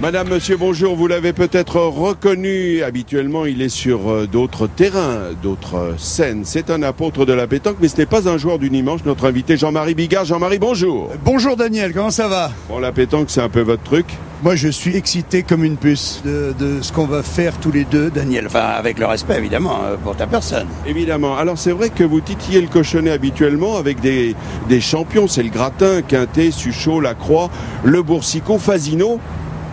Madame, monsieur, bonjour. Vous l'avez peut-être reconnu. Habituellement, il est sur d'autres terrains, d'autres scènes. C'est un apôtre de la pétanque, mais ce n'est pas un joueur du dimanche. Notre invité Jean-Marie Bigard. Jean-Marie, bonjour. Bonjour Daniel, comment ça va? Bon, la pétanque, c'est un peu votre truc? Moi, je suis excité comme une puce de ce qu'on va faire tous les deux, Daniel. Enfin, avec le respect, évidemment, pour ta personne. Évidemment. Alors, c'est vrai que vous titillez le cochonnet habituellement avec des champions. C'est le Gratin, Quintet, Suchot, Lacroix, Le Boursicot, Fasino.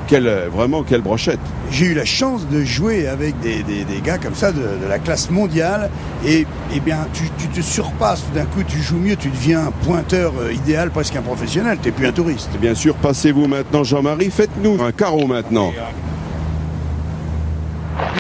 Vraiment, quelle brochette. J'ai eu la chance de jouer avec des gars comme ça de la classe mondiale et bien tu te surpasses tout d'un coup, tu joues mieux, tu deviens un pointeur idéal, presque un professionnel, t'es plus un touriste. Bien sûr, passez-vous maintenant Jean-Marie, faites-nous un carreau maintenant.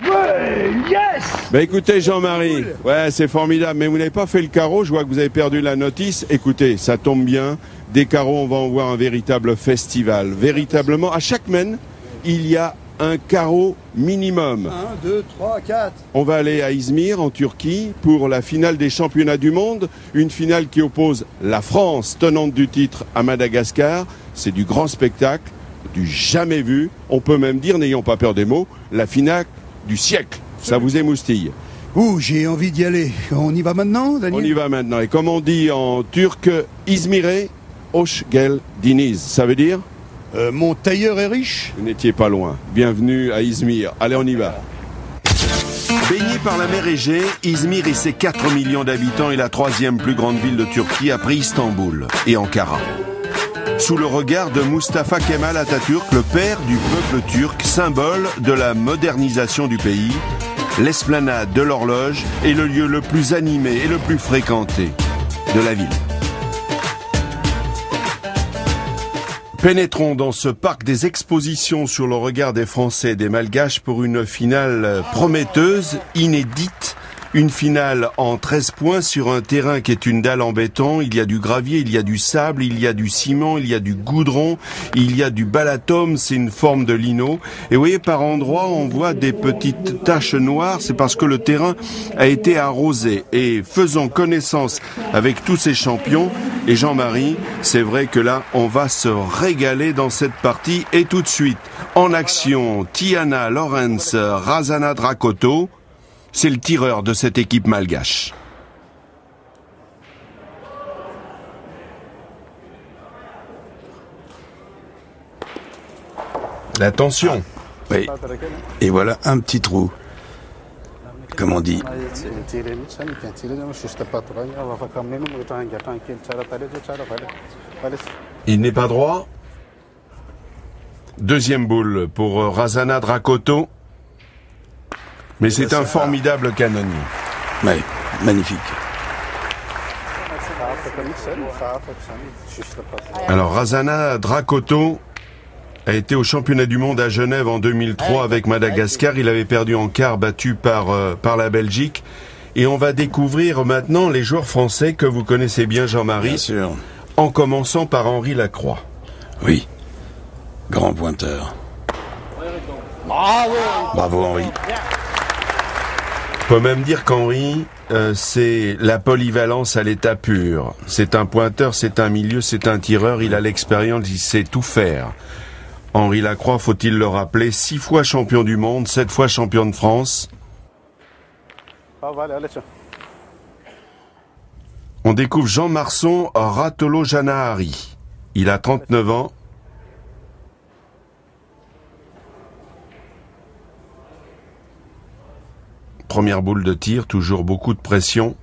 Ouais, yes. Bah écoutez Jean-Marie, ouais c'est formidable, mais vous n'avez pas fait le carreau, je vois que vous avez perdu la notice. Écoutez, ça tombe bien, des carreaux on va en voir un véritable festival. Véritablement, à chaque mène, il y a un carreau minimum. 1, 2, 3, 4. On va aller à Izmir, en Turquie, pour la finale des championnats du monde. Une finale qui oppose la France, tenante du titre, à Madagascar. C'est du grand spectacle, du jamais vu. On peut même dire, n'ayons pas peur des mots, la finale du siècle. Ça vous émoustille. Ouh, j'ai envie d'y aller. On y va maintenant, Daniel? On y va maintenant. Et comme on dit en turc, İzmir'e hoş geldiniz. Ça veut dire? Mon tailleur est riche. Vous n'étiez pas loin. Bienvenue à Izmir. Allez, on y va. Baignée par la mer Égée, Izmir et ses 4 millions d'habitants est la 3e plus grande ville de Turquie après Istanbul et Ankara. Sous le regard de Mustafa Kemal Atatürk, le père du peuple turc, symbole de la modernisation du pays, l'esplanade de l'horloge est le lieu le plus animé et le plus fréquenté de la ville. Pénétrons dans ce parc des expositions sur le regard des Français et des Malgaches pour une finale prometteuse, inédite. Une finale en 13 points sur un terrain qui est une dalle en béton. Il y a du gravier, il y a du sable, il y a du ciment, il y a du goudron, il y a du balatome, c'est une forme de lino. Et vous voyez, par endroits, on voit des petites taches noires. C'est parce que le terrain a été arrosé. Et faisons connaissance avec tous ces champions. Et Jean-Marie, c'est vrai que là, on va se régaler dans cette partie. Et tout de suite, en action, Tiana Lorenz, Razana Drakoto. C'est le tireur de cette équipe malgache. Attention. Oui. Et voilà un petit trou. Comme on dit. Il n'est pas droit. Deuxième boule pour Razana Drakoto. Mais c'est un formidable canonnier. Oui, magnifique. Alors Razana Drakoto a été au championnat du monde à Genève en 2003 avec Madagascar. Il avait perdu en quart, battu par la Belgique. Et on va découvrir maintenant les joueurs français que vous connaissez bien, Jean-Marie. Bien sûr. En commençant par Henri Lacroix. Oui, grand pointeur. Bravo Henri. On peut même dire qu'Henri, c'est la polyvalence à l'état pur. C'est un pointeur, c'est un milieu, c'est un tireur, il a l'expérience, il sait tout faire. Henri Lacroix, faut-il le rappeler, 6 fois champion du monde, 7 fois champion de France. On découvre Jean Marson Ratolo Janahari. Il a 39 ans. Première boule de tir, toujours beaucoup de pression.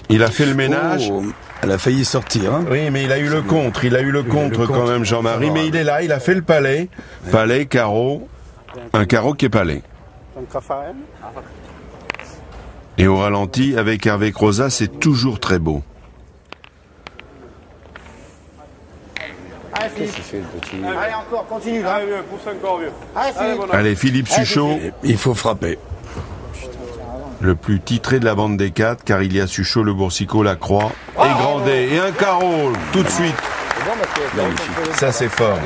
Il a fait le ménage. Oh, elle a failli sortir. Hein. Oui, mais il a eu le contre. Il a eu le contre quand même, Jean-Marie. Mais il est là, il a fait le palais. Palais, carreau. Un carreau qui est palais. Et au ralenti, avec Hervé Croza, c'est toujours très beau. Allez, encore, continue. Pousse encore, vieux. Allez, Philippe Suchot. Il faut frapper. Le plus titré de la bande des 4, car il y a Suchot, Le Boursicot, Lacroix et Grandet. Et un carreau, tout de suite. Ça, c'est fort.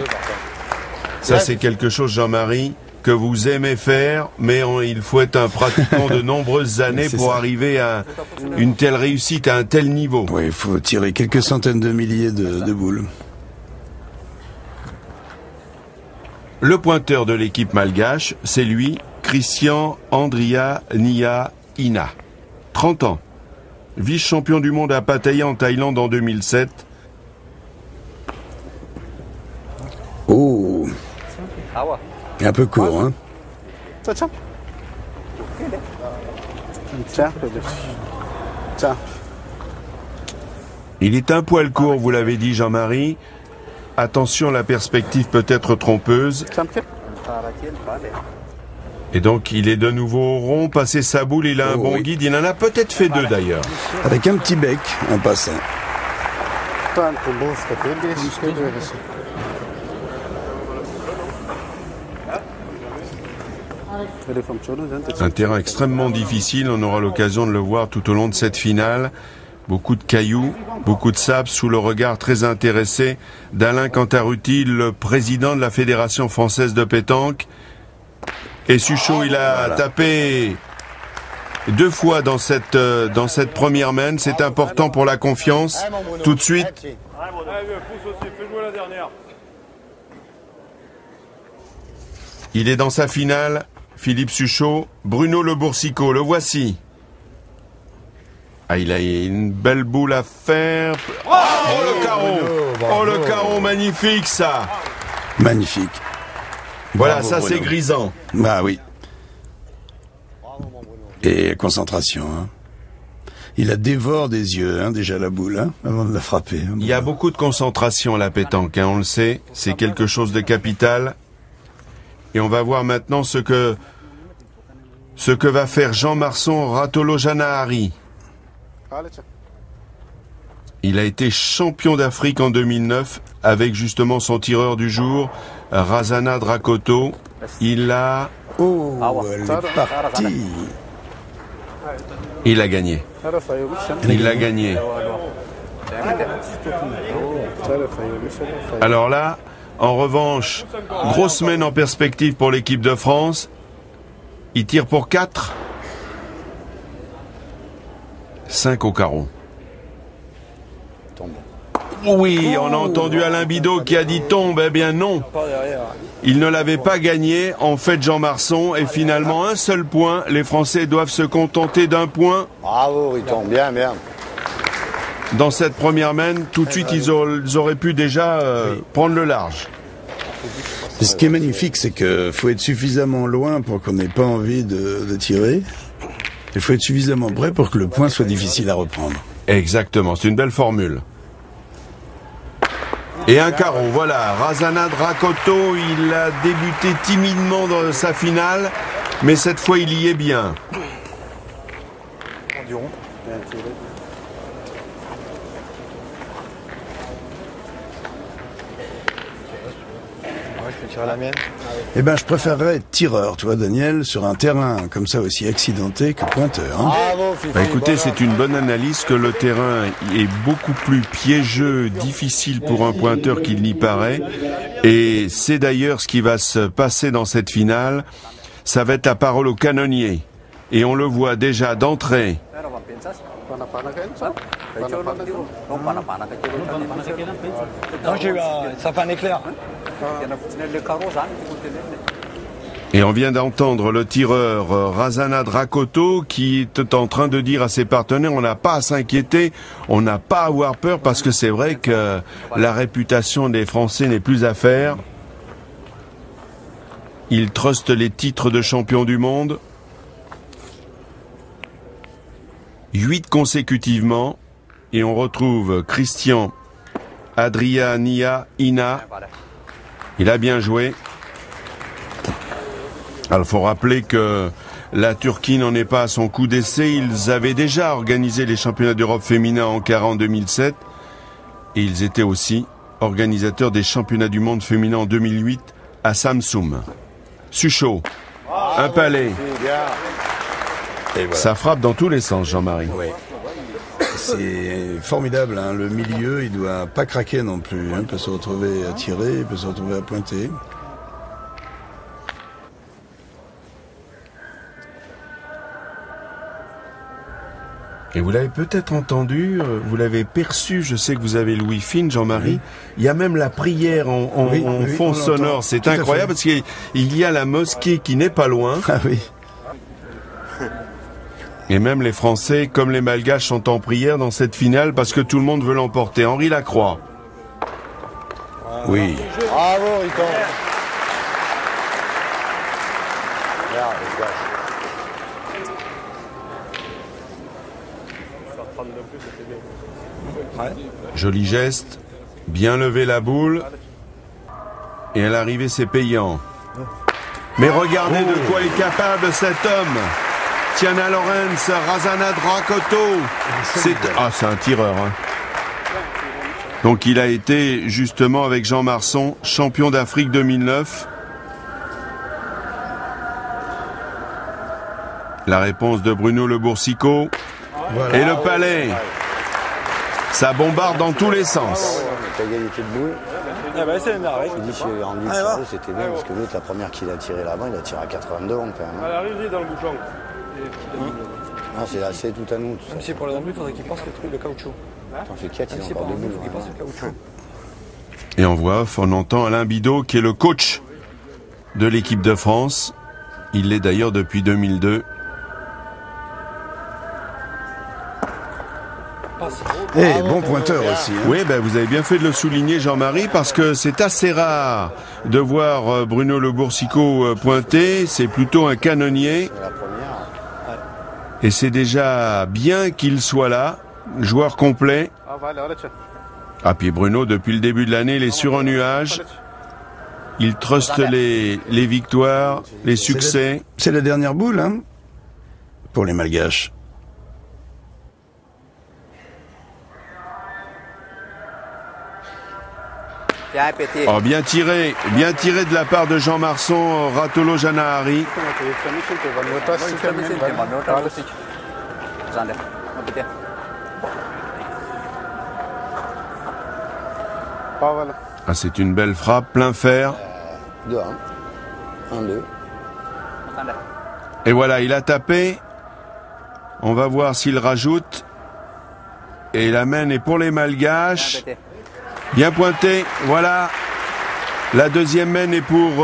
Ça, c'est quelque chose, Jean-Marie, que vous aimez faire, mais il faut être un pratiquant de nombreuses années pour arriver à une telle réussite, à un tel niveau. Oui, il faut tirer quelques centaines de milliers de boules. Le pointeur de l'équipe malgache, c'est lui, Christian Andrianiaina. 30 ans. Vice-champion du monde à Pattaya en Thaïlande en 2007. Oh, un peu court, hein. Il est un poil court, vous l'avez dit Jean-Marie. Attention, la perspective peut être trompeuse. Et donc il est de nouveau au rond, passé sa boule, il a un bon guide, il en a peut-être fait 2 d'ailleurs. Avec un petit bec en passant. Un terrain extrêmement difficile, on aura l'occasion de le voir tout au long de cette finale. Beaucoup de cailloux, beaucoup de sable sous le regard très intéressé d'Alain Cantarutti, le président de la Fédération française de pétanque. Et Suchot, il a tapé 2 fois dans cette première main. C'est important pour la confiance. Tout de suite. Il est dans sa finale. Philippe Suchot, Bruno Le Boursicot, le voici. Ah, il a une belle boule à faire. Oh, le carreau! Oh, le carreau, magnifique, ça! Magnifique. Voilà, Bravo, ça Bruno. c'est grisant. Bah oui. Et concentration, hein. Il la dévore des yeux, hein, déjà la boule, hein, avant de la frapper. Hein. Il y a beaucoup de concentration à la pétanque, hein, on le sait. C'est quelque chose de capital. Et on va voir maintenant ce que va faire Jean Marson Ratolo Janahari. Il a été champion d'Afrique en 2009 avec justement son tireur du jour, Razana Drakoto. Il a... Oh, elle est partie. Il a gagné. Il a gagné. Alors là, en revanche, grosse semaine en perspective pour l'équipe de France. Il tire pour 4. 5 au carreau. Oui, on a entendu Alain Bidot qui a dit tombe. Eh bien non. Il ne l'avait pas gagné, en fait, Jean Marson. Et finalement, un seul point. Les Français doivent se contenter d'un point. Bravo, il tombe bien, bien. Dans cette première main, tout de suite, ils auraient pu déjà prendre le large. Et ce qui est magnifique, c'est que faut être suffisamment loin pour qu'on n'ait pas envie de tirer. Il faut être suffisamment près pour que le point soit difficile à reprendre. Exactement, c'est une belle formule. Et un carreau, voilà. Razana Drakoto, il a débuté timidement dans sa finale, mais cette fois, il y est bien. Eh ben, je préférerais être tireur, tu vois, Daniel, sur un terrain comme ça aussi accidenté que pointeur. Hein. Bravo, Fifi. Bah, écoutez, c'est une bonne analyse que le terrain est beaucoup plus piégeux, difficile pour un pointeur qu'il n'y paraît. Et c'est d'ailleurs ce qui va se passer dans cette finale. Ça va être la parole au canonnier. Et on le voit déjà d'entrée. Ça fait un éclair. Et on vient d'entendre le tireur Razana Drakoto qui est en train de dire à ses partenaires on n'a pas à s'inquiéter, on n'a pas à avoir peur parce que c'est vrai que la réputation des Français n'est plus à faire. Ils trustent les titres de champion du monde. 8 consécutivement. Et on retrouve Christian Andrianiaina. Il a bien joué. Alors, il faut rappeler que la Turquie n'en est pas à son coup d'essai. Ils avaient déjà organisé les championnats d'Europe féminins en Ankara en 2007. Et ils étaient aussi organisateurs des championnats du monde féminin en 2008 à Samsung. Suchot, un palais. Voilà. Ça frappe dans tous les sens, Jean-Marie. Oui. C'est formidable, hein. Le milieu, il doit pas craquer non plus. Hein. Il peut se retrouver à tirer, il peut se retrouver à pointer. Et vous l'avez peut-être entendu, vous l'avez perçu, je sais que vous avez Louis Fine, Jean-Marie. Oui. Il y a même la prière en fond sonore, c'est incroyable parce qu'il y a la mosquée qui n'est pas loin. Ah oui. Et même les Français, comme les Malgaches, sont en prière dans cette finale parce que tout le monde veut l'emporter. Henri Lacroix. Oui. Bravo, Riton. Joli geste, bien lever la boule, et à l'arrivée c'est payant. Mais regardez de quoi est capable cet homme. Tiana Lorenz, Razana Drakoto. C'est un tireur. Hein. Donc il a été justement avec Jean Marson, champion d'Afrique 2009. La réponse de Bruno Le Boursicot. Voilà. Et le palais. Ça bombarde dans tous les sens. Égalité de boule. Ah bah c'est énorme. Je dis, j'ai rendu le c'était bien parce que l'autre, la première qu'il a tiré là-bas, il a tiré à 82 ondes quand même. Elle arrive dans le bouchon. Non, c'est assez tout à nous. Même si pour les il faudrait qu'il passe le caoutchouc. T'en fais 4, il y a encore 2 boules. Il passe le caoutchouc. Et en voix off, on entend Alain Bidot qui est le coach de l'équipe de France. Il l'est d'ailleurs depuis 2002. Et bon pointeur aussi. Hein. Oui, vous avez bien fait de le souligner, Jean-Marie, parce que c'est assez rare de voir Bruno Le Boursicot pointer. C'est plutôt un canonnier. Et c'est déjà bien qu'il soit là, joueur complet. Ah, puis Bruno, depuis le début de l'année, il est sur un nuage. Il truste les victoires, les succès. C'est la dernière boule, hein, pour les Malgaches. Oh, bien tiré de la part de Jean Marson, Ratolo Janahari. Ah, c'est une belle frappe, plein fer. 2-1. 1-2. Et voilà, il a tapé. On va voir s'il rajoute. Et la main est pour les Malgaches. Bien pointé, voilà. La deuxième main est pour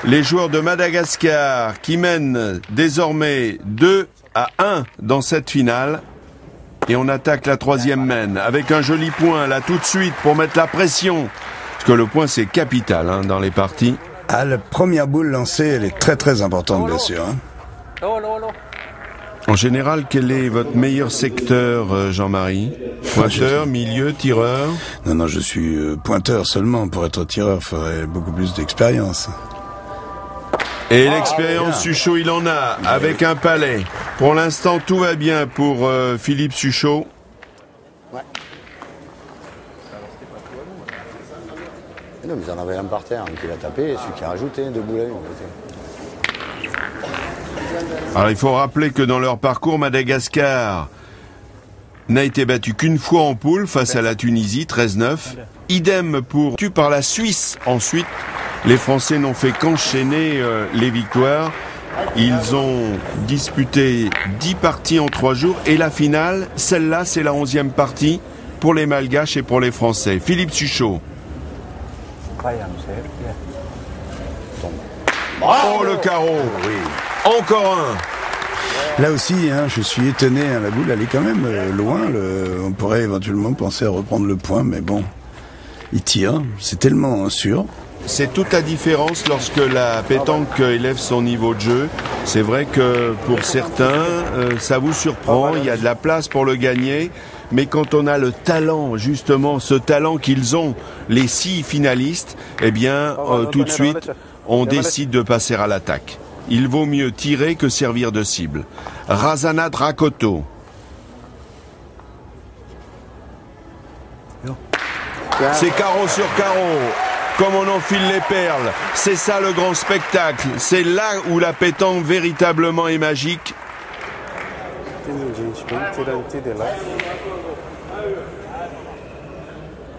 les joueurs de Madagascar qui mènent désormais 2-1 dans cette finale. Et on attaque la troisième main avec un joli point là tout de suite pour mettre la pression. Parce que le point c'est capital dans les parties. Ah, la première boule lancée, elle est très très importante bien sûr. Hein. En général, quel est votre meilleur secteur, Jean-Marie? Pointeur, milieu, tireur? Non, je suis pointeur seulement. Pour être tireur, il faudrait beaucoup plus d'expérience. Et l'expérience, Suchot, il en a, avec un palais. Pour l'instant, tout va bien pour Philippe Suchot. Ouais. Non, mais ils en avaient un par terre, qui l'a tapé, et celui qui a rajouté 2 boules à une. Alors il faut rappeler que dans leur parcours, Madagascar n'a été battu qu'une fois en poule face à la Tunisie, 13-9. Idem par la Suisse. Ensuite, les Français n'ont fait qu'enchaîner les victoires. Ils ont disputé 10 parties en 3 jours. Et la finale, celle-là, c'est la 11e partie pour les Malgaches et pour les Français. Philippe Suchot. Oh, le carreau. Oui. Encore un. Là aussi, je suis étonné. La boule, elle est quand même loin. On pourrait éventuellement penser à reprendre le point, mais bon, il tire. C'est tellement sûr. C'est toute la différence lorsque la pétanque élève son niveau de jeu. C'est vrai que pour certains, ça vous surprend. Il y a de la place pour le gagner. Mais quand on a le talent, justement, ce talent qu'ils ont, les 6 finalistes, eh bien, tout de suite, on décide de passer à l'attaque. Il vaut mieux tirer que servir de cible. Razana Drakoto. C'est carreau sur carreau. Comme on enfile les perles. C'est ça le grand spectacle. C'est là où la pétanque véritablement est magique.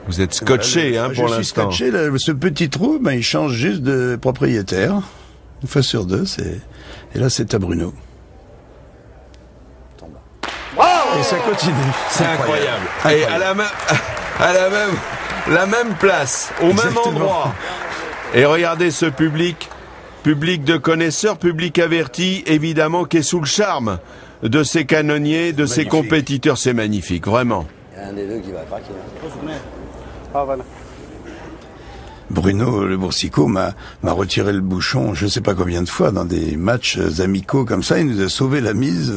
Vous êtes scotché pour l'instant. Je suis scotché. Ce petit trou, il change juste de propriétaire. Une fois sur 2, et là c'est à Bruno. Wow. Et ça continue. C'est incroyable. Et à la même place, au même endroit. Et regardez ce public de connaisseurs, public averti, évidemment, qui est sous le charme de ces canonniers, de ces compétiteurs. C'est magnifique, vraiment. Il y a un des deux qui va craquer. Ah, voilà. Bruno Le Boursicot m'a retiré le bouchon, je sais pas combien de fois, dans des matchs amicaux comme ça. Il nous a sauvé la mise.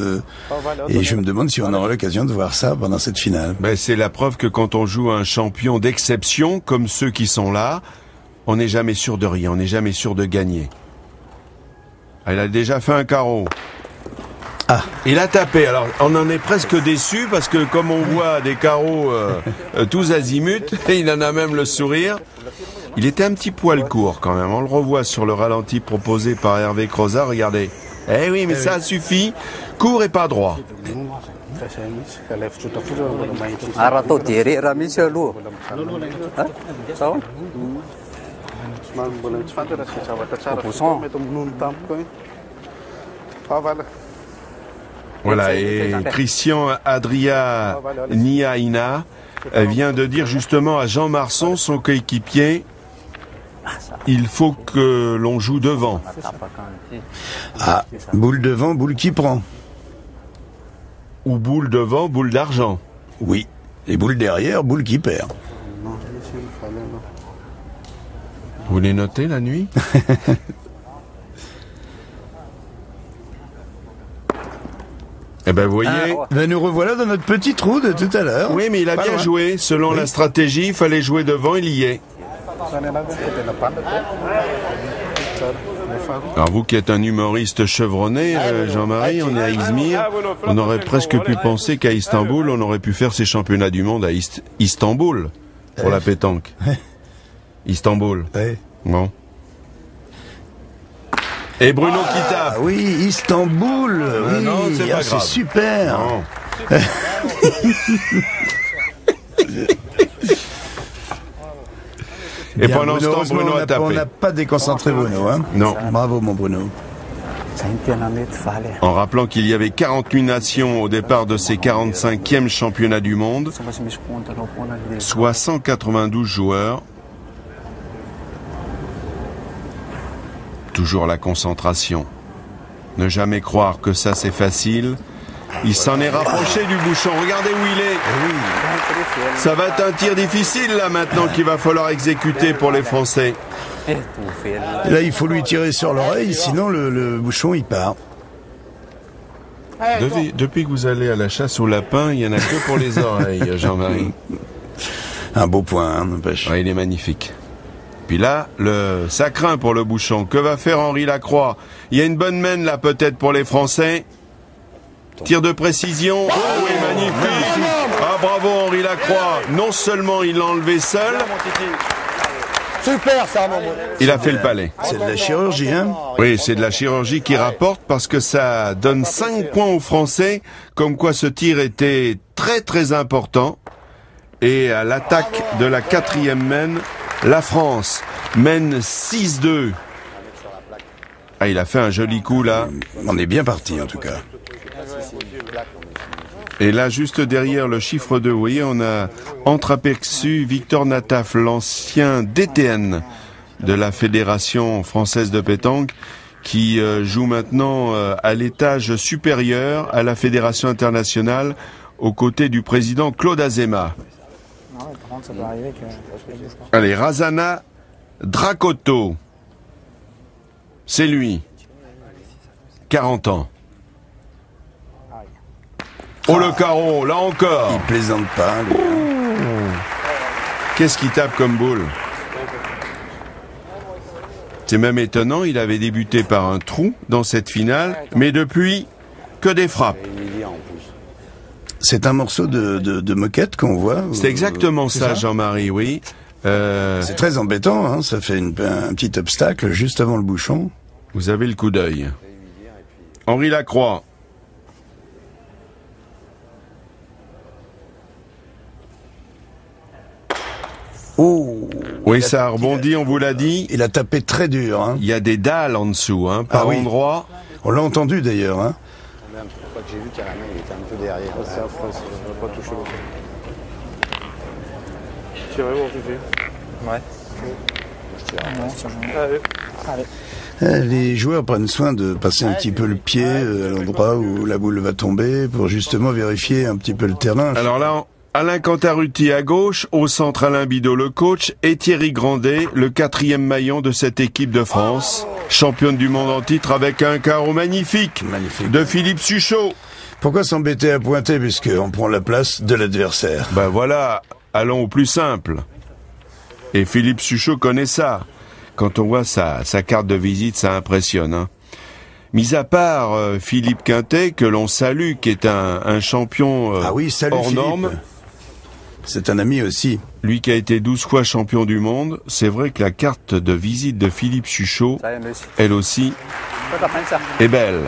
Et je me demande si on aura l'occasion de voir ça pendant cette finale. Ben, c'est la preuve que quand on joue un champion d'exception, comme ceux qui sont là, on n'est jamais sûr de rien, on n'est jamais sûr de gagner. Elle a déjà fait un carreau. Ah. Il a tapé. Alors, on en est presque déçu parce que comme on voit des carreaux tous azimuts, et il en a même le sourire. Il était un petit poil court quand même. On le revoit sur le ralenti proposé par Hervé Crozat. Regardez. Eh oui, mais ça suffit. Court et pas droit. Voilà, et Christian Adria Niaina vient de dire justement à Jean Marson, son coéquipier, il faut que l'on joue devant. Ah, boule devant, boule qui prend. Ou boule devant, boule d'argent. Oui, et boule derrière, boule qui perd. Vous les notez la nuit? Eh ben, vous voyez. Ben nous revoilà dans notre petit trou de tout à l'heure. Oui, mais il a bien joué. Selon la stratégie, il fallait jouer devant, il y est. Alors vous qui êtes un humoriste chevronné, Jean-Marie, on est à Izmir. On aurait presque pu penser qu'à Istanbul, on aurait pu faire ces championnats du monde à Istanbul pour la pétanque. Istanbul. Bon. Et Bruno qui tape. Ah oui, Istanbul. Oui, non, c'est pas grave. C'est super. Et pendant ce temps, Bruno a tapé. On n'a pas déconcentré Bruno. Hein. Non. Bravo mon Bruno. En rappelant qu'il y avait 48 nations au départ de ces 45e championnats du monde, soit 192 joueurs. Toujours la concentration. Ne jamais croire que ça c'est facile. Il s'en est rapproché du bouchon. Regardez où il est. Ça va être un tir difficile là maintenant qu'il va falloir exécuter pour les Français. Là il faut lui tirer sur l'oreille, sinon le bouchon il part. Depuis que vous allez à la chasse au lapin, il n'y en a que pour les oreilles, Jean-Marie. Un beau point, hein, n'empêche. Ouais, il est magnifique. Puis là, ça craint pour le bouchon. Que va faire Henri Lacroix? Il y a une bonne mène là peut-être pour les Français. Tir de précision. Oh oui, magnifique. Ah bravo Henri Lacroix. Non seulement il l'a enlevé seul. Super ça, maman. Il a fait le palais. C'est de la chirurgie, hein? Oui, c'est de la chirurgie qui rapporte parce que ça donne 5 points aux Français. Comme quoi ce tir était très très important. Et à l'attaque de la 4e mène, la France mène 6-2. Ah, il a fait un joli coup là. On est bien parti en tout cas. Et là, juste derrière le chiffre 2, vous voyez, on a entreaperçu Victor Nataf, l'ancien DTN de la Fédération française de pétanque, qui joue maintenant à l'étage supérieur à la Fédération internationale, aux côtés du président Claude Azéma. Allez, Razana Dracoto. C'est lui. 40 ans. Oh le carreau, là encore. Il plaisante pas, lui. Qu'est-ce qu'il tape comme boule? C'est même étonnant, il avait débuté par un trou dans cette finale, mais depuis, que des frappes. C'est un morceau de moquette qu'on voit. C'est exactement ça, Jean-Marie, oui. C'est très embêtant, hein, ça fait un petit obstacle juste avant le bouchon. Vous avez le coup d'œil. Henri Lacroix. Oh, oui, ça a rebondi, on vous l'a dit. Il a tapé très dur. Hein. Il y a des dalles en dessous, hein, par endroit. On l'a entendu d'ailleurs. Hein. j'ai vu qu'Alain, il était un peu derrière. C'est affreux, ça. On va pas toucher le sol. Tirez, mon Fifi. Ouais. Je tire. Allez. Les joueurs prennent soin de passer un petit peu le pied à l'endroit où la boule va tomber pour justement vérifier un petit peu le terrain. Alors là, Alain Cantarutti à gauche, au centre Alain Bidot le coach et Thierry Grandet, le 4e maillon de cette équipe de France, championne du monde en titre avec un carreau magnifique, de Philippe Suchot. Pourquoi s'embêter à pointer puisqu'on prend la place de l'adversaire? Ben voilà, allons au plus simple. Et Philippe Suchot connaît ça. Quand on voit sa carte de visite, ça impressionne. Hein. Mis à part Philippe Quintet, que l'on salue, qui est un champion hors Philippe. norme. C'est un ami aussi. Lui qui a été 12 fois champion du monde, c'est vrai que la carte de visite de Philippe Suchot, elle aussi, est belle.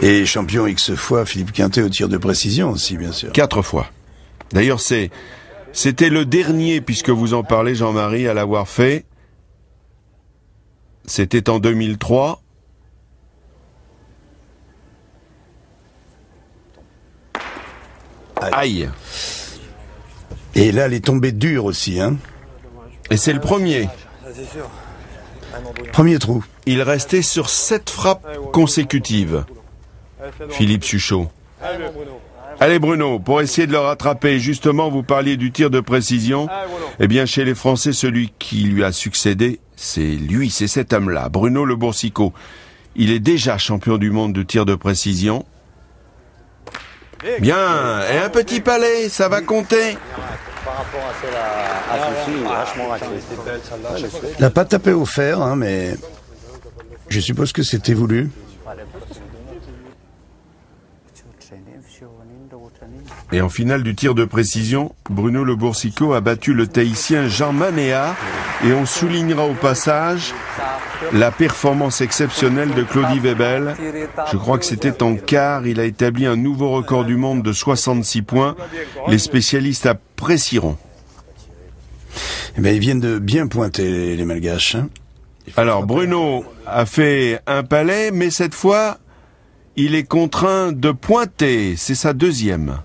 Et champion X fois, Philippe Quintet au tir de précision aussi, bien sûr. 4 fois. D'ailleurs, c'était le dernier, puisque vous en parlez, Jean-Marie, à l'avoir fait. C'était en 2003. Aïe. Et là, elle est tombée dure aussi, hein. Et c'est le premier. Premier trou. Il restait sur 7 frappes consécutives. Philippe Suchot. Allez Bruno, pour essayer de le rattraper, justement vous parliez du tir de précision, eh bien chez les Français, celui qui lui a succédé, c'est cet homme-là, Bruno Le Boursicot. Il est déjà champion du monde de tir de précision. Bien, et un petit palais, ça va compter. Par rapport à celle à Fifi, il est vachement raclé. Il n'a pas tapé au fer, hein, mais je suppose que c'était voulu. Et en finale du tir de précision, Bruno Le Boursicot a battu le Tahitien Jean Manéa et on soulignera au passage la performance exceptionnelle de Claudie Webel. Je crois que c'était en quart, il a établi un nouveau record du monde de 66 points. Les spécialistes apprécieront. Eh bien, ils viennent de bien pointer les Malgaches. Hein. Alors Bruno a fait un palais, mais cette fois, il est contraint de pointer. C'est sa deuxième.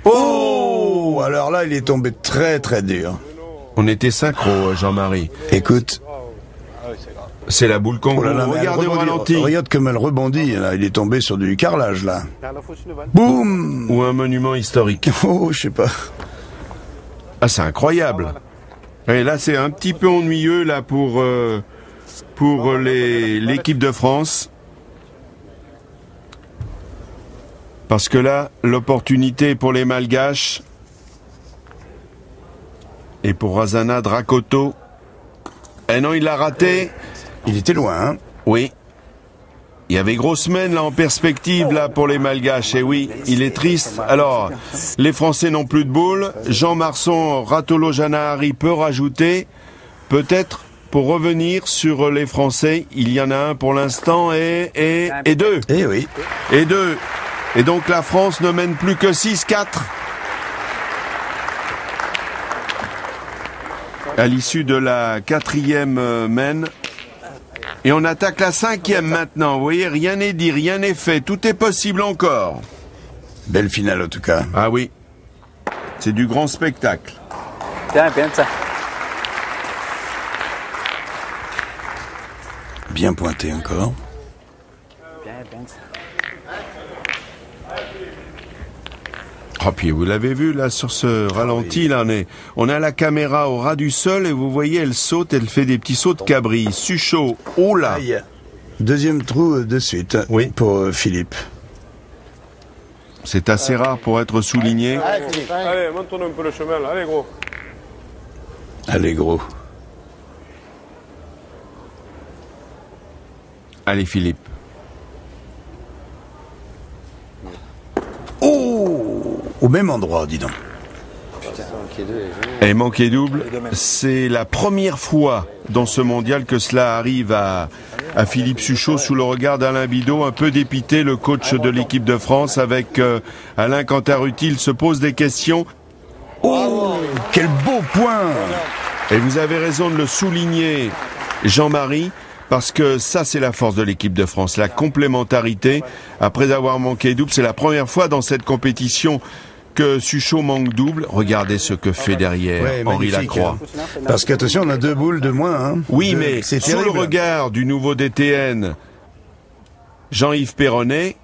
Oh! Alors là, il est tombé très très dur. On était synchro, Jean-Marie. Écoute. C'est la boule Congo. Regardez au ralenti. Regarde comme elle rebondit. Là. Il est tombé sur du carrelage, là. Boum! Ou un monument historique. Oh, je sais pas. Ah, c'est incroyable. Et là, c'est un petit peu ennuyeux là pour l'équipe de France. Parce que là, l'opportunité pour les Malgaches et pour Razana Drakoto. Eh non, il l'a raté. Il était loin, hein? Oui. Il y avait grosse semaine là en perspective là pour les Malgaches. Et oui, il est triste. Alors, les Français n'ont plus de boules. Jean Marson, Ratolo Janahari peut rajouter. Peut-être pour revenir sur les Français, il y en a un pour l'instant et deux. Eh oui. Et deux. Et donc la France ne mène plus que 6-4. À l'issue de la 4e mène. Et on attaque la 5e maintenant. Vous voyez, rien n'est dit, rien n'est fait. Tout est possible encore. Belle finale en tout cas. Ah oui. C'est du grand spectacle. Bien pointé encore. Oh, puis vous l'avez vu là sur ce ralenti, là on a la caméra au ras du sol et vous voyez elle saute, elle fait des petits sauts de cabri. Suchot, oh là. Deuxième trou de suite pour Philippe. C'est assez rare pour être souligné. Allez, monte-nous un peu le chemin là, allez gros. Allez gros. Allez Philippe. Au même endroit, dis donc. Et manqué double, c'est la première fois dans ce mondial que cela arrive à Philippe Suchot sous le regard d'Alain Bidot, un peu dépité, le coach de l'équipe de France, avec Alain Cantarutti. Il se pose des questions. Oh, quel beau point! Et vous avez raison de le souligner, Jean-Marie, parce que ça, c'est la force de l'équipe de France, la complémentarité. Après avoir manqué double, c'est la première fois dans cette compétition que Suchot manque double. Regardez ce que fait derrière Henri Lacroix. Hein. Parce qu'attention, on a 2 boules de moins. Hein. Oui, mais sous le regard du nouveau DTN, Jean-Yves Perronnet,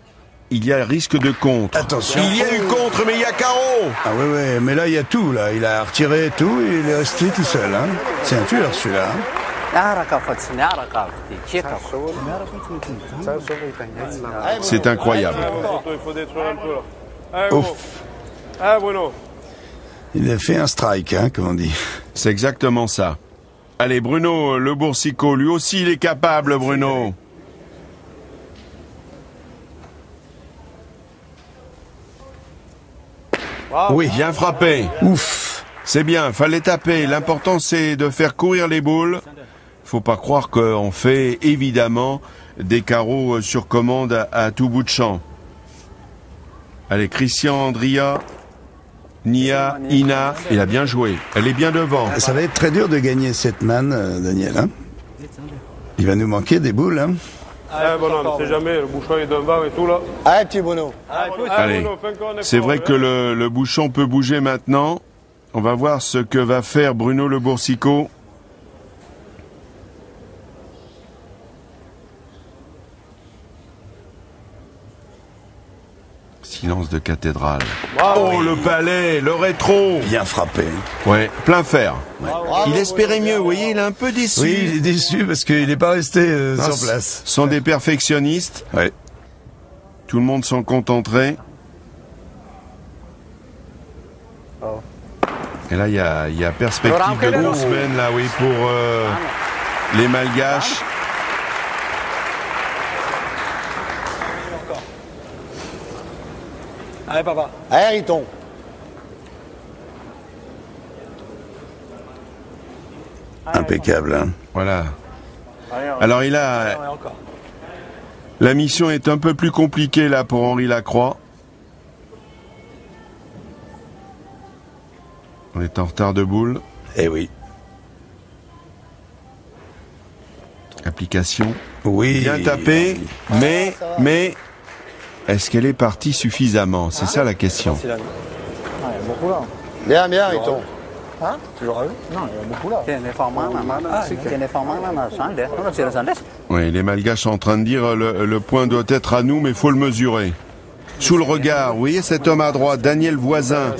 il y a risque de contre. Attention. Il y a eu contre, mais il y a carreau. Ah ouais, mais là, il y a tout. Là. Il a retiré tout et il est resté tout seul. Hein. C'est un tueur, celui-là. C'est incroyable. Il faut détruire un peu là. Allez, gros. Ah, Bruno. Il a fait un strike, hein, comme on dit. C'est exactement ça. Allez, Bruno, le Boursicot, lui aussi, il est capable, Bruno. Oui, bien frappé. Ouf. C'est bien, fallait taper. L'important, c'est de faire courir les boules. Faut pas croire qu'on fait, évidemment, des carreaux sur commande à tout bout de champ. Allez, Christian Andria, Nia, Ina, il a bien joué. Elle est bien devant. Ça va être très dur de gagner cette manne, Daniel. Hein. Il va nous manquer des boules. Hein. Bon, non, on ne sait jamais, le bouchon est devant et tout là. Allez, petit Bruno. Allez, c'est vrai que le bouchon peut bouger maintenant. On va voir ce que va faire Bruno le Boursicot. Silence de cathédrale. Oh, le palais, le rétro. Bien frappé. Ouais, plein fer. Ouais. Il espérait mieux, vous voyez, il est un peu déçu. Oui, il est déçu parce qu'il n'est pas resté sur place. Ce sont des perfectionnistes. Ouais. Tout le monde s'en contenterait. Et là, il y a perspective de grosses semaines, là, oui, pour les Malgaches. Allez, papa. Allez, Riton. Impeccable, hein. Voilà. Alors, la mission est un peu plus compliquée, là, pour Henri Lacroix. On est en retard de boule. Eh oui. Application. Oui. Bien tapé, mais est-ce qu'elle est partie suffisamment? C'est ça la question. Bien, bien, Riton. Hein? Toujours à eux? Non, il y a beaucoup là. Oui, les Malgaches sont en train de dire le point doit être à nous, mais il faut le mesurer. Sous le regard, vous voyez cet homme à droite, Daniel Voisin.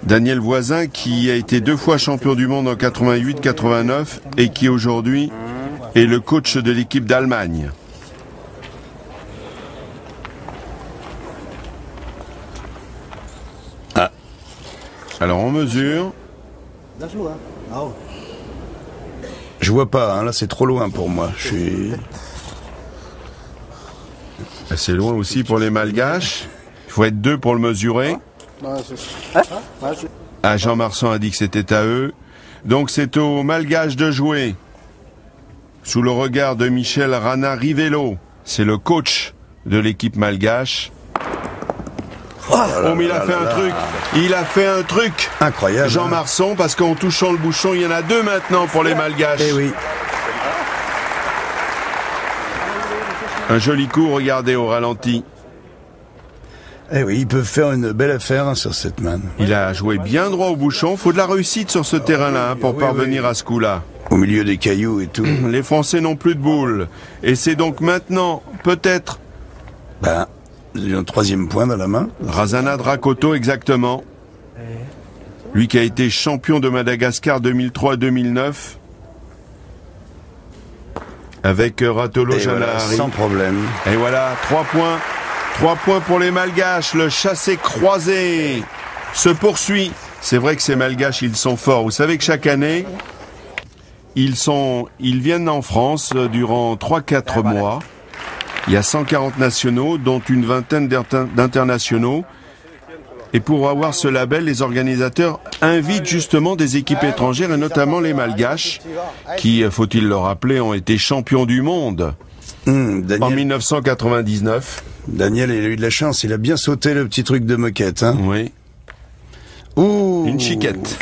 Daniel Voisin qui a été 2 fois champion du monde en 88-89 et qui aujourd'hui est le coach de l'équipe d'Allemagne. Ah. Alors on mesure. Je vois pas, hein, là c'est trop loin pour moi. Je suis... C'est loin aussi pour les Malgaches. Il faut être 2 pour le mesurer. Ah, Jean Marsan a dit que c'était à eux. Donc c'est aux Malgaches de jouer. Sous le regard de Michel Rana Rivello. C'est le coach de l'équipe malgache. Oh, mais il a fait un truc. Il a fait un truc. Incroyable. Jean Marsan, parce qu'en touchant le bouchon, il y en a 2 maintenant pour les Malgaches. Eh oui. Un joli coup, regardez au ralenti. Eh oui, ils peuvent faire une belle affaire hein, sur cette manne. Il a joué bien droit au bouchon. Faut de la réussite sur ce terrain-là hein, pour parvenir à ce coup-là. Au milieu des cailloux et tout. Les Français n'ont plus de boules. Et c'est donc maintenant, peut-être... un 3e point dans la main. Razana Drakoto, exactement. Lui qui a été champion de Madagascar 2003-2009. Avec Ratolo Janahari. Voilà, sans problème. Et voilà, 3 points. 3 points pour les Malgaches. Le chassé croisé se poursuit. C'est vrai que ces Malgaches, ils sont forts. Vous savez que chaque année, ils viennent en France durant 3-4 mois. Il y a 140 nationaux, dont une vingtaine d'internationaux. Et pour avoir ce label, les organisateurs invitent justement des équipes étrangères, et notamment les Malgaches, qui, faut-il le rappeler, ont été champions du monde Daniel, en 1999. Daniel, il a eu de la chance, il a bien sauté le petit truc de moquette. Hein. Oui. Ouh. Une chiquette.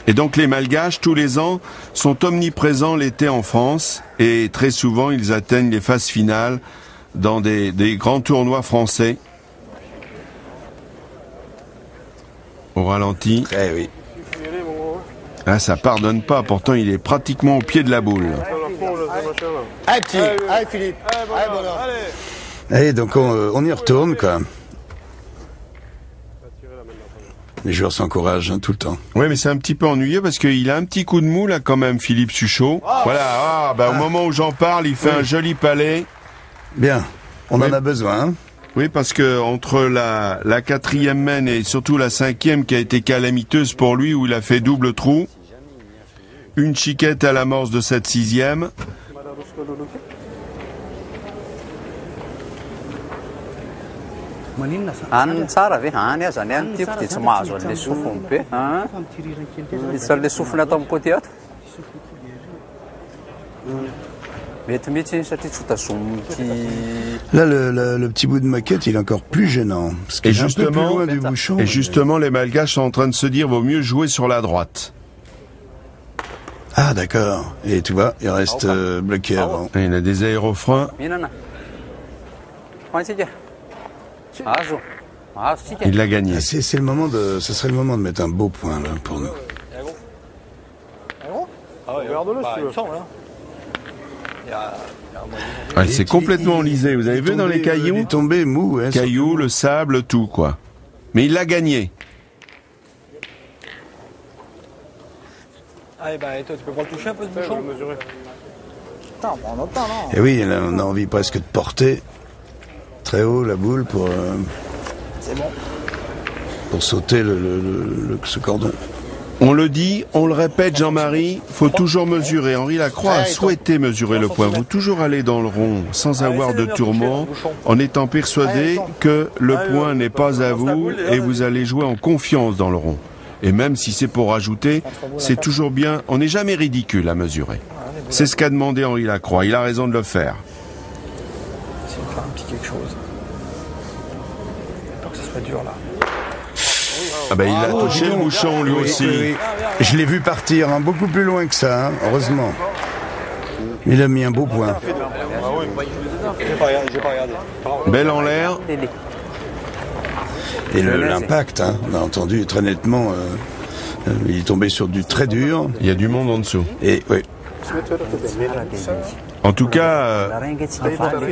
Et donc les Malgaches, tous les ans, sont omniprésents l'été en France et très souvent ils atteignent les phases finales dans des grands tournois français. Au ralenti. Eh oui. Ah, ça pardonne pas, pourtant il est pratiquement au pied de la boule. Allez, petit. Allez, Philippe. Allez, bonhomme. Allez, donc on y retourne, quoi. Les joueurs s'encouragent tout le temps. Oui, mais c'est un petit peu ennuyeux parce qu'il a un petit coup de mou, là, quand même, Philippe Suchot. Voilà, au moment où j'en parle, il fait un joli palais. Bien, on en a besoin, hein. Oui, parce que entre la 4e main et surtout la 5e qui a été calamiteuse pour lui, où il a fait double trou, une chiquette à l'amorce de cette 6e. Là, le petit bout de maquette, il est encore plus gênant. Parce qu'il est un peu plus loin du bouchon. Et justement, les Malgaches sont en train de se dire, vaut mieux jouer sur la droite. Ah, d'accord. Et tu vois, il reste bloqué avant. Et il a des aérofreins. Il l'a gagné. Ah, ce serait le moment de mettre un beau point, là, pour nous. Regarde-le si tu veux. Il s'est complètement enlisé. Vous avez vu dans les cailloux? Il est tombé mou. Hein, cailloux, le sable, tout, quoi. Mais il l'a gagné. Allez, bah, et toi, tu peux pas le toucher un peu ce bouchon? Putain, on prend notre temps, non? Et oui, là, on a envie presque de porter très haut la boule pour... C'est bon. Pour sauter ce cordon. On le dit, on le répète, Jean-Marie, faut toujours mesurer. Henri Lacroix a souhaité mesurer le point. Vous toujours aller dans le rond sans avoir de tourment, en étant persuadé que le point n'est pas à vous et vous allez jouer en confiance dans le rond. Et même si c'est pour rajouter, c'est toujours bien, on n'est jamais ridicule à mesurer. C'est ce qu'a demandé Henri Lacroix, il a raison de le faire. C'est faire un petit quelque chose. J'ai peur que ce soit dur là. Ah ben, il a touché le bouchon lui aussi. Oui. Je l'ai vu partir beaucoup plus loin que ça, hein, heureusement. Il a mis un beau point. J'ai pas regardé. Belle en l'air. Et l'impact, hein, on a entendu très nettement, il est tombé sur du très dur. Il y a du monde en dessous. Et oui. En tout cas,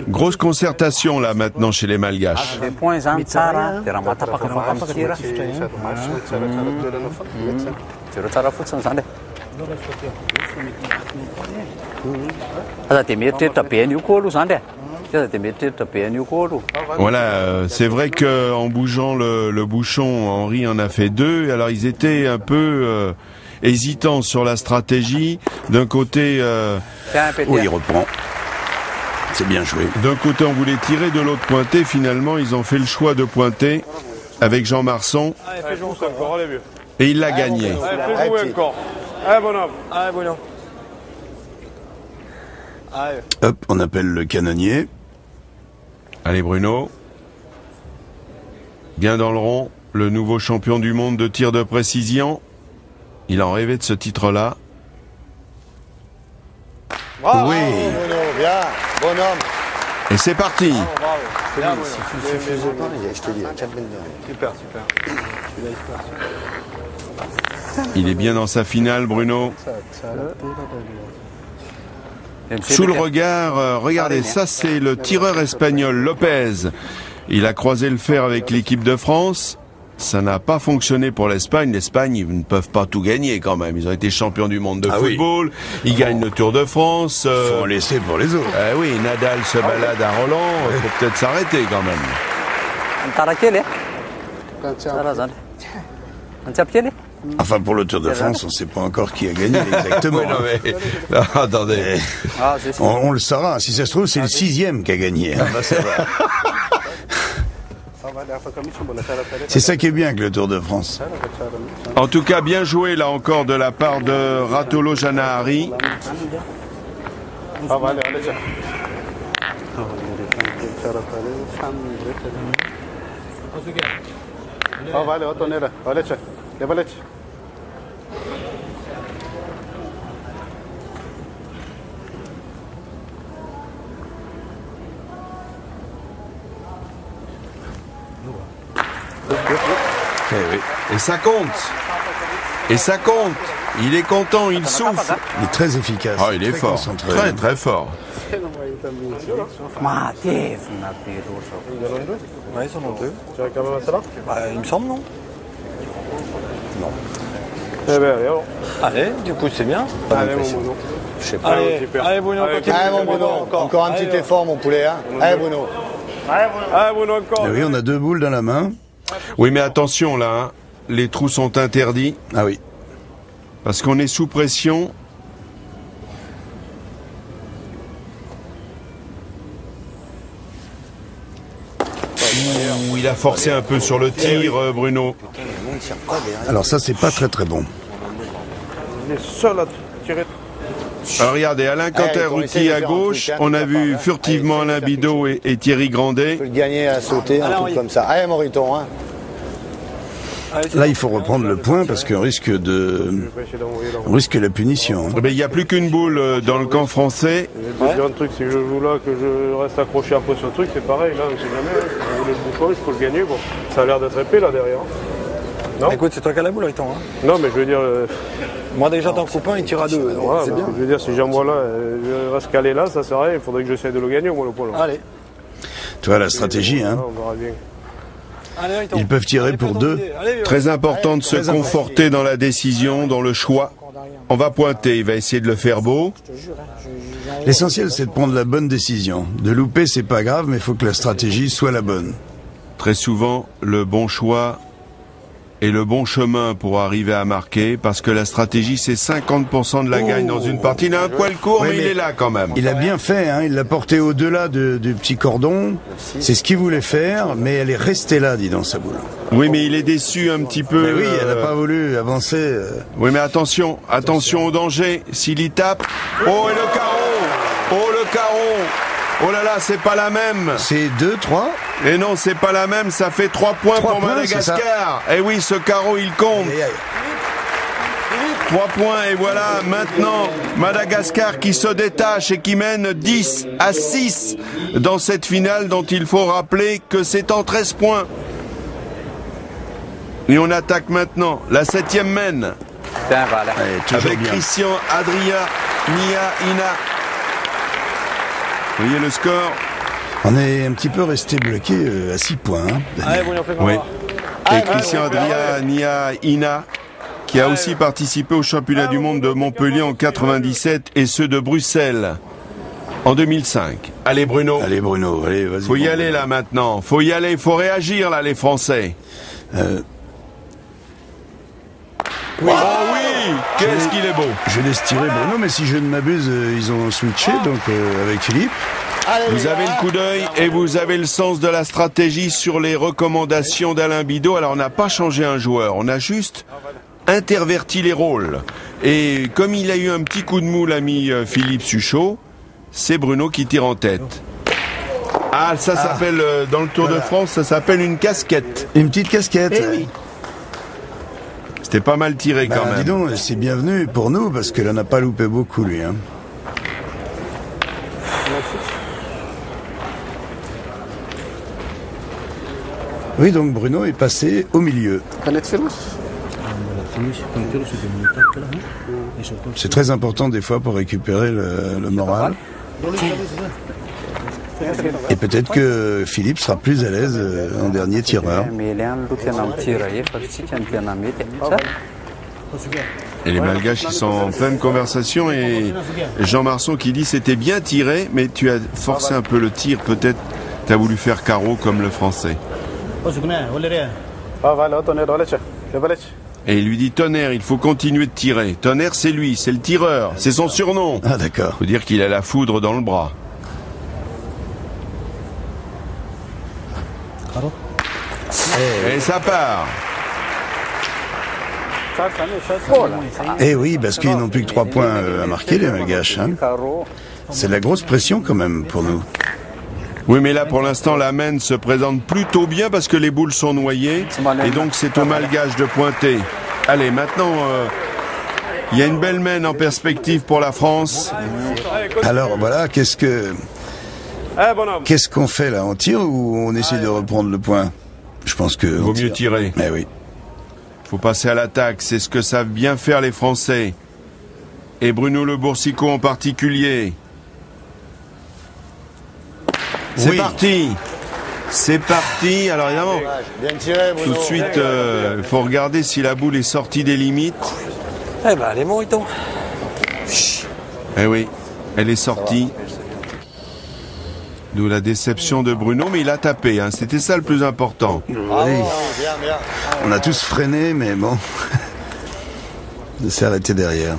grosse concertation là maintenant chez les Malgaches. Voilà, c'est vrai qu'en bougeant le bouchon, Henri en a fait 2. Alors ils étaient un peu hésitants sur la stratégie. D'un côté... Oui, il reprend. C'est bien joué. D'un côté on voulait tirer, de l'autre pointer. Finalement ils ont fait le choix de pointer avec Jean Marson. Et il l'a gagné. Allez, fais jouer encore. Allez, bonhomme. Allez, bonhomme. Hop, on appelle le canonnier. Allez Bruno. Bien dans le rond, le nouveau champion du monde de tir de précision. Il en rêvait de ce titre-là. Bravo, Oui. Bruno, bien, bonhomme. Et c'est parti. Je te dis, 4 mètres de... Super. Il est bien dans sa finale, Bruno. Sous le regard, regardez, ça c'est le tireur espagnol Lopez. Il a croisé le fer avec l'équipe de France. Ça n'a pas fonctionné pour l'Espagne. L'Espagne, ils ne peuvent pas tout gagner quand même. Ils ont été champions du monde de football. Ils gagnent le Tour de France. Faut en laisser pour les autres. Oui, Nadal se balade à Roland. Il faut peut-être s'arrêter quand même. Enfin, pour le Tour de France, on ne sait pas encore qui a gagné exactement. Oui, non, mais... non, attendez. On le saura. Si ça se trouve, c'est le 6e qui a gagné. C'est ça qui est bien avec le Tour de France. En tout cas, bien joué là encore de la part de Ratolo Janahari. Eh oui. Et ça compte. Et ça compte. Il est content, il souffle. Il est très efficace. Ah, il est très fort. concentré. Très, très fort. Ouais, ils en ont deux. Tu vas quand même à celle-là? Bah, il me semble, non? Eh ben, allez, alors. Allez, du coup, c'est bien. Allez, mon Bruno. Je sais pas. Allez, allez, Bruno, continue. Allez, mon Bruno, encore un petit effort, mon poulet. Hein. Allez, Bruno. Allez, Bruno, encore. Eh oui, on a 2 boules dans la main. Oui, mais attention là, hein. Les trous sont interdits Ah oui. parce qu'on est sous pression. Ouh, il a forcé un peu sur le tir, Bruno. Alors ça, c'est pas très très bon. Il est seul à tirer. Alors regardez, Alain Canter-Routy à gauche, on a vu furtivement Alain Bidot et Thierry Grandet. Tu peux le gagner à sauter, un truc comme ça. Allez, Moriton. Hein. Là, il faut reprendre le point parce qu'on risque on risque la punition. Hein. Eh ben, il n'y a plus qu'une boule dans le camp français. Le deuxième truc, si je joue là, que je reste accroché après sur le truc, c'est pareil. Là, on sait jamais. Je voulais le bouchon, je peux le gagner. Bon, ça a l'air d'être épais là derrière. Non. Écoute, c'est toi qui as la boule, Riton. Hein. Non, mais je veux dire. Moi, déjà, t'en coupes un, il tire à deux. Voilà, C'est bien. je veux dire, si j'envoie là, je reste calé là, ça sert à rien. Il faudrait que j'essaie de le gagner, moi, le point là. Allez. Tu vois la stratégie, hein. On verra bien. Allez, Riton. Ils peuvent tirer pour 2. Allez, Très important de se conforter dans la décision, dans le choix. On va pointer, il va essayer de le faire beau. L'essentiel, c'est de prendre la bonne décision. De louper, c'est pas grave, mais il faut que la stratégie soit la bonne. Très souvent, le bon choix et le bon chemin pour arriver à marquer, parce que la stratégie, c'est 50% de la gagne dans une partie. Il a un poil court, Oui, mais il mais est là quand même. Il a bien fait, hein. Il l'a porté au-delà du petit cordon. C'est ce qu'il voulait faire, mais elle est restée là, dis donc, sa boule. Oui, mais il est déçu un petit peu. Mais oui, elle n'a pas voulu avancer. Oui, mais attention au danger. S'il y tape. Oh, et le carreau. Oh, le carreau. Oh là là, c'est pas la même. C'est 2, 3. Et non, c'est pas la même. Ça fait 3 points 3 pour points, Madagascar. Et oui, ce carreau, il compte. Aïe, aïe. 3 points. Et voilà, maintenant, Madagascar qui se détache et qui mène 10-6 dans cette finale dont il faut rappeler que c'est en 13 points. Et on attaque maintenant. La 7e mène. Allez, toujours Avec bien. Christian, Adria, Nia, Ina. Vous voyez le score? On est un petit peu resté bloqué à 6 points. Hein. Allez, Bruno, fais Oui. voir. Et Christian, Adria, Nia, Ina, qui a aussi participé au championnat du monde de Montpellier en 97 et ceux de Bruxelles en 2005. Allez Bruno. Allez Bruno, allez, vas-y. Faut y aller là maintenant. Faut y aller, faut réagir là les Français. Oui. Oh oui, qu'est-ce qu'il est beau. Je laisse tirer Bruno, mais si je ne m'abuse, ils ont switché donc avec Philippe. Vous avez le coup d'œil et vous avez le sens de la stratégie sur les recommandations d'Alain Bidot. Alors on n'a pas changé un joueur, on a juste interverti les rôles. Et comme il a eu un petit coup de mou, l'ami Philippe Suchot, c'est Bruno qui tire en tête. Ah, ça s'appelle, dans le Tour de France, ça s'appelle une casquette. Une petite casquette. C'était pas mal tiré quand Dis même. donc, c'est bienvenu pour nous parce qu'il n'en a pas loupé beaucoup lui. Hein. Oui, donc Bruno est passé au milieu. C'est très important des fois pour récupérer le moral. Et peut-être que Philippe sera plus à l'aise en dernier tireur. Et les Malgaches, ils sont en pleine conversation et Jean Marceau qui dit c'était bien tiré, mais tu as forcé un peu le tir, peut-être tu as voulu faire carreau comme le Français. Et il lui dit Tonnerre, il faut continuer de tirer. Tonnerre, c'est lui, c'est le tireur, c'est son surnom. Ah d'accord. Faut dire qu'il a la foudre dans le bras. Et ça part. Eh oui, parce qu'ils n'ont plus que 3 points à marquer, les Malgaches. Hein. C'est de la grosse pression quand même pour nous. Oui, mais là, pour l'instant, la mène se présente plutôt bien parce que les boules sont noyées. Et donc, c'est aux Malgaches de pointer. Allez, maintenant, il y a une belle mène en perspective pour la France. Alors voilà, qu'est-ce qu'on fait là? On tire ou on essaie de reprendre le point? Je pense que... Vaut mieux tirer. Mais oui. Faut passer à l'attaque, c'est ce que savent bien faire les Français. Et Bruno Le Boursicot en particulier. C'est parti. C'est parti. Alors évidemment, Bien tiré, Bruno. tout de suite, il faut regarder si la boule est sortie des limites. Eh ben, allez, Moriton. Eh oui, elle est sortie. D'où la déception de Bruno, mais il a tapé. Hein. C'était ça le plus important. Bravo, bien, bien. On a tous freiné, mais bon. Il s'est arrêté derrière.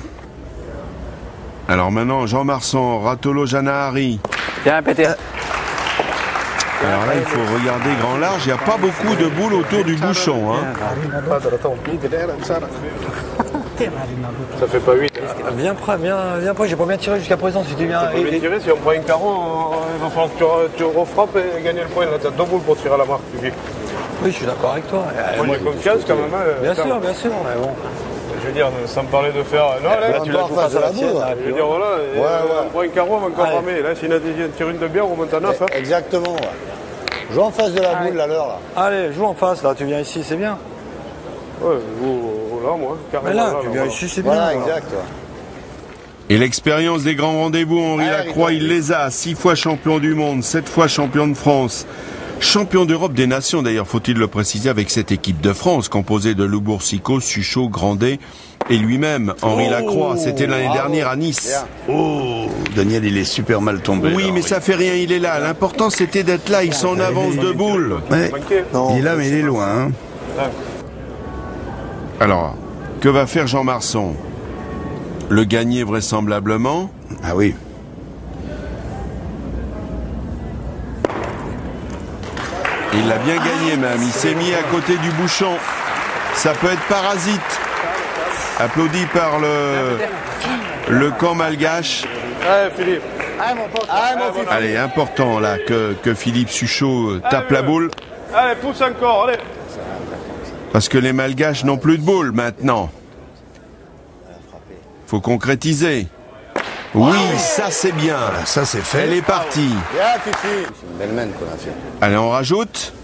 Alors maintenant, Jean Marsan, Ratolo Janahari. Bien pété. Alors là, il faut regarder grand large. Il n'y a pas beaucoup de boules autour du bouchon. Hein. Ça fait pas 8. Viens près, j'ai pas bien tiré jusqu'à présent si tu viens. Tu peux tirer, si on prend un carreau, il va falloir que tu refrappes et gagner le point. Là, tu as 2 boules pour tirer à la marque. Oui, je suis d'accord avec toi. Moi, j'ai confiance quand même. Bien sûr, mais bon. Je veux dire, sans parler de faire. Non, là, Tu la joues face à la boule. je veux dire, voilà, on prend un carreau, on va encore ramer. Là, si on tire une de bière, on monte à 9. Exactement. Joue en face de la boule, là, l'heure, là. Allez, joue en face, là, tu viens ici, c'est bien. Ouais, ou là, moi, carrément. Mais là, tu viens ici, c'est bien. Voilà, exact. Et l'expérience des grands rendez-vous, Henri Lacroix, il les a. 6 fois champion du monde, 7 fois champion de France. Champion d'Europe des Nations, d'ailleurs, faut-il le préciser, avec cette équipe de France, composée de Le Boursicot, Suchot, Grandet et lui-même, Henri Lacroix. C'était l'année dernière à Nice. Oh, Daniel, il est super mal tombé. Oui, là, mais ça fait rien, il est là. L'important, c'était d'être là. Ils sont en avance de boule. Ouais. Il est là, mais il est loin. Hein. Alors, que va faire Jean Marsan? Le gagner vraisemblablement. Ah oui. Il l'a bien gagné même. Il s'est mis à côté du bouchon. Ça peut être parasite. Applaudi par le camp malgache. Allez, Philippe. Allez, important là que Philippe Suchot tape la boule. Allez, pousse encore, allez. Parce que les malgaches n'ont plus de boule maintenant. Faut concrétiser. Oui, ça c'est bien. Voilà, ça c'est fait. Elle est partie. Bien, Titi. C'est une belle main qu'on a fait. Allez, on rajoute.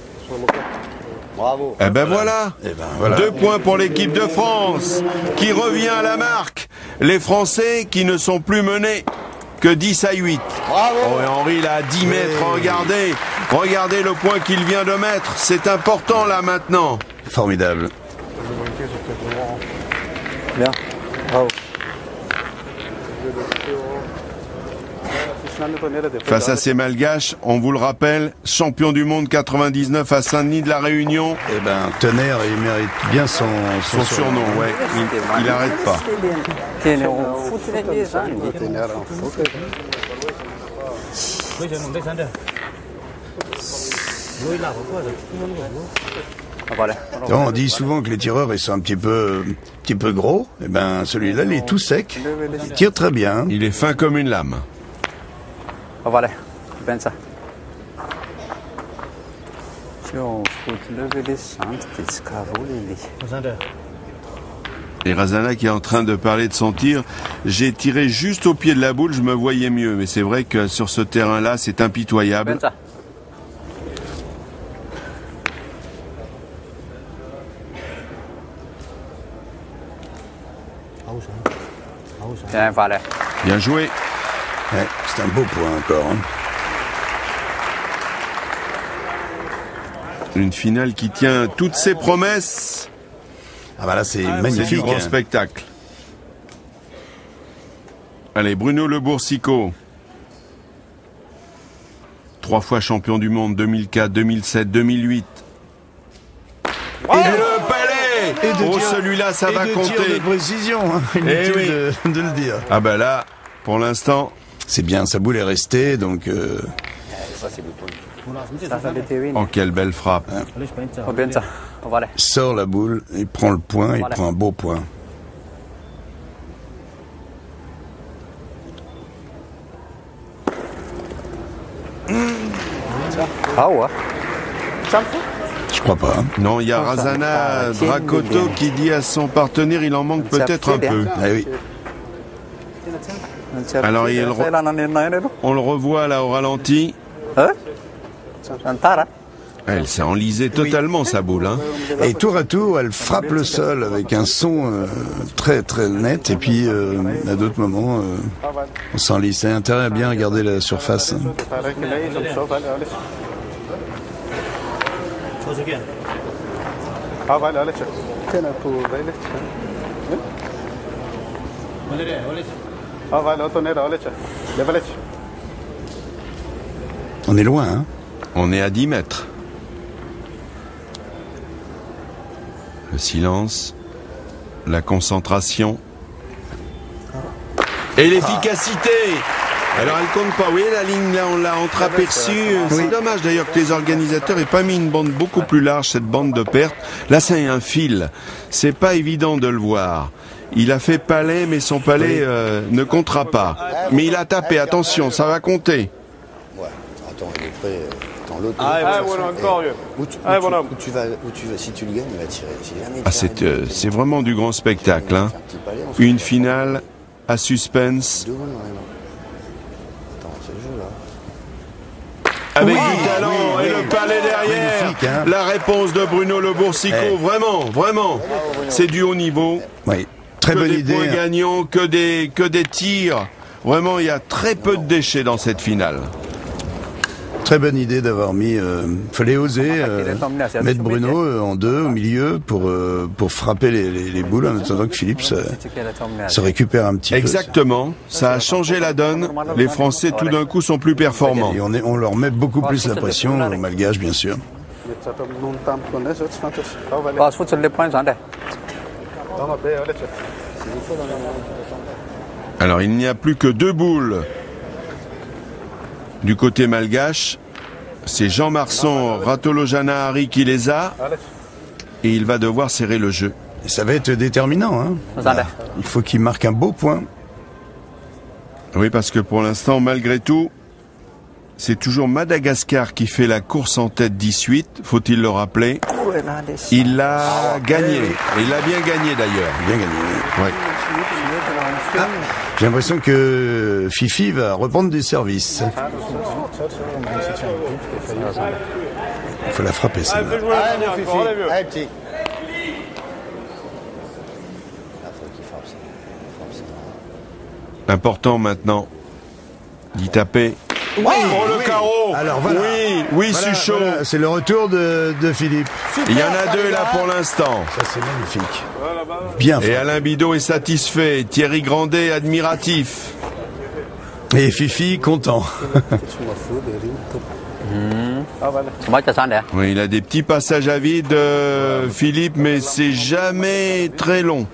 Bravo. Eh ben voilà. Eh ben, voilà. 2 points pour l'équipe de France qui revient à la marque. Les Français qui ne sont plus menés que 10 à 8. Bravo. Oh, et Henri là à 10 mètres, regardez le point qu'il vient de mettre. C'est important là maintenant. Formidable. Bien. Bravo. Face à ces malgaches, on vous le rappelle, champion du monde 99 à Saint-Denis de la Réunion. Eh ben, Tonnerre, il mérite bien son Surnom, ouais. Il n'arrête pas. On dit souvent que les tireurs ils sont un petit peu gros. Eh ben, celui-là, il est tout sec. Il tire très bien. Il est fin comme une lame. Voilà, pensa. Et Razana qui est en train de parler de son tir. J'ai tiré juste au pied de la boule, je me voyais mieux. Mais c'est vrai que sur ce terrain-là, c'est impitoyable. Bien joué. Ouais, c'est un beau point encore. Hein. Une finale qui tient toutes ses promesses. Ah bah là, c'est C'est magnifique. du grand hein. spectacle. Allez, Bruno Le Boursicot. 3 fois champion du monde, 2004, 2007, 2008. Et le palais. Oh, celui-là, ça va tir compter. de précision, hein. Inutile oui. de le dire. Ah ben là, pour l'instant, C'est bien, sa boule est restée, donc... oh quelle belle frappe. Sort la boule, il prend le point, il prend un beau point. Ah ouais. Je crois pas. Hein. Non, il y a Razana Dracoto qui dit à son partenaire, il en manque peut-être un peu. Ah oui. Alors on le revoit là au ralenti. Elle s'est enlisée totalement, sa boule. Hein. Et tour à tour, elle frappe le sol avec un son très très net. Et puis, à d'autres moments, on s'enlise. C'est intérêt à bien regarder la surface. On est loin, hein? On est à 10 mètres. Le silence, la concentration et l'efficacité. Alors elle compte pas. Vous voyez la ligne là, on l'a entreaperçue. C'est dommage d'ailleurs que les organisateurs aient pas mis une bande beaucoup plus large, cette bande de perte. Là c'est un fil. C'est pas évident de le voir. Il a fait palais, mais son palais ne comptera pas. Mais il a tapé. Attention, ça va compter. Ouais. Attends, il est prêt. L'autre, où tu vas, si tu le gagnes, il va tirer. C'est vraiment du grand spectacle. Hein. Une finale à suspense. Attends, c'est le jeu là. Avec du talent et le palais derrière. Hein. La réponse de Bruno Le Boursicot, vraiment. C'est du haut niveau. Oui, très bonne idée. Que des points gagnants, que des tirs. Vraiment, il y a très peu de déchets dans cette finale. Très bonne idée d'avoir mis. Fallait oser mettre Bruno en deux au milieu pour frapper les boules en attendant que Philippe se récupère un petit Exactement. Ça a changé la donne. Les Français tout d'un coup sont plus performants. Et on leur met beaucoup plus la pression aux Malgaches, bien sûr. Alors il n'y a plus que 2 boules. Du côté malgache, c'est Jean Marsan Ratolojanahary qui les a et il va devoir serrer le jeu. Et ça va être déterminant. Hein. Il faut qu'il marque un beau point. Oui, parce que pour l'instant, malgré tout, c'est toujours Madagascar qui fait la course en tête 18, faut-il le rappeler. Il l'a gagné, et il l'a bien gagné d'ailleurs. Bien gagné. Ouais. J'ai l'impression que Fifi va reprendre du service. Il faut la frapper, celle-là. Allez, petit. Important maintenant d'y taper. Oui, le carreau. Alors voilà. Oui, voilà, Suchot. Voilà, c'est le retour de Philippe. Il y en a 2 là pour l'instant. Ça c'est magnifique. Bien fait. Et Alain Bidot est satisfait. Thierry Grandet admiratif. Et Fifi content. Oui, il a des petits passages à vide, Philippe, mais c'est jamais très long.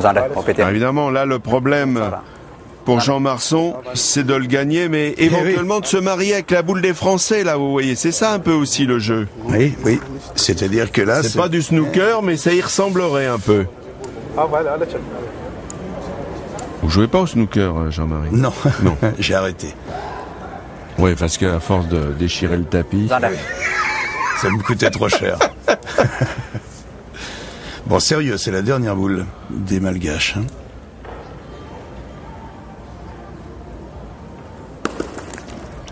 Alors évidemment, là, le problème pour Jean Marsan, c'est de le gagner, mais éventuellement de se marier avec la boule des Français, là, vous voyez. C'est ça un peu aussi le jeu. Oui. C'est-à-dire que là, c'est pas du snooker, mais ça y ressemblerait un peu. Vous jouez pas au snooker, Jean-Marie? Non. J'ai arrêté. Oui, parce qu'à force de déchirer le tapis... Ça me coûtait trop cher. Bon, sérieux, c'est la dernière boule des Malgaches. Hein.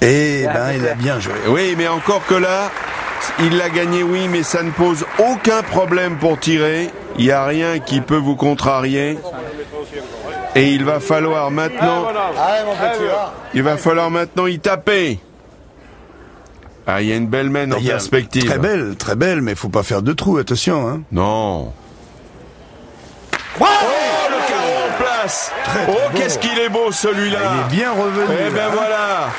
Eh ben, il a bien joué. Oui, mais encore que là, il l'a gagné, oui, mais ça ne pose aucun problème pour tirer. Il n'y a rien qui peut vous contrarier. Et il va falloir maintenant... Il va falloir maintenant y taper. Ah, il y a une belle main en perspective. Très belle, mais il faut pas faire de trous, attention. Hein. Non. Oh, le carreau en place. Qu'est-ce qu'il est beau celui-là. Il est bien revenu. Eh ben voilà.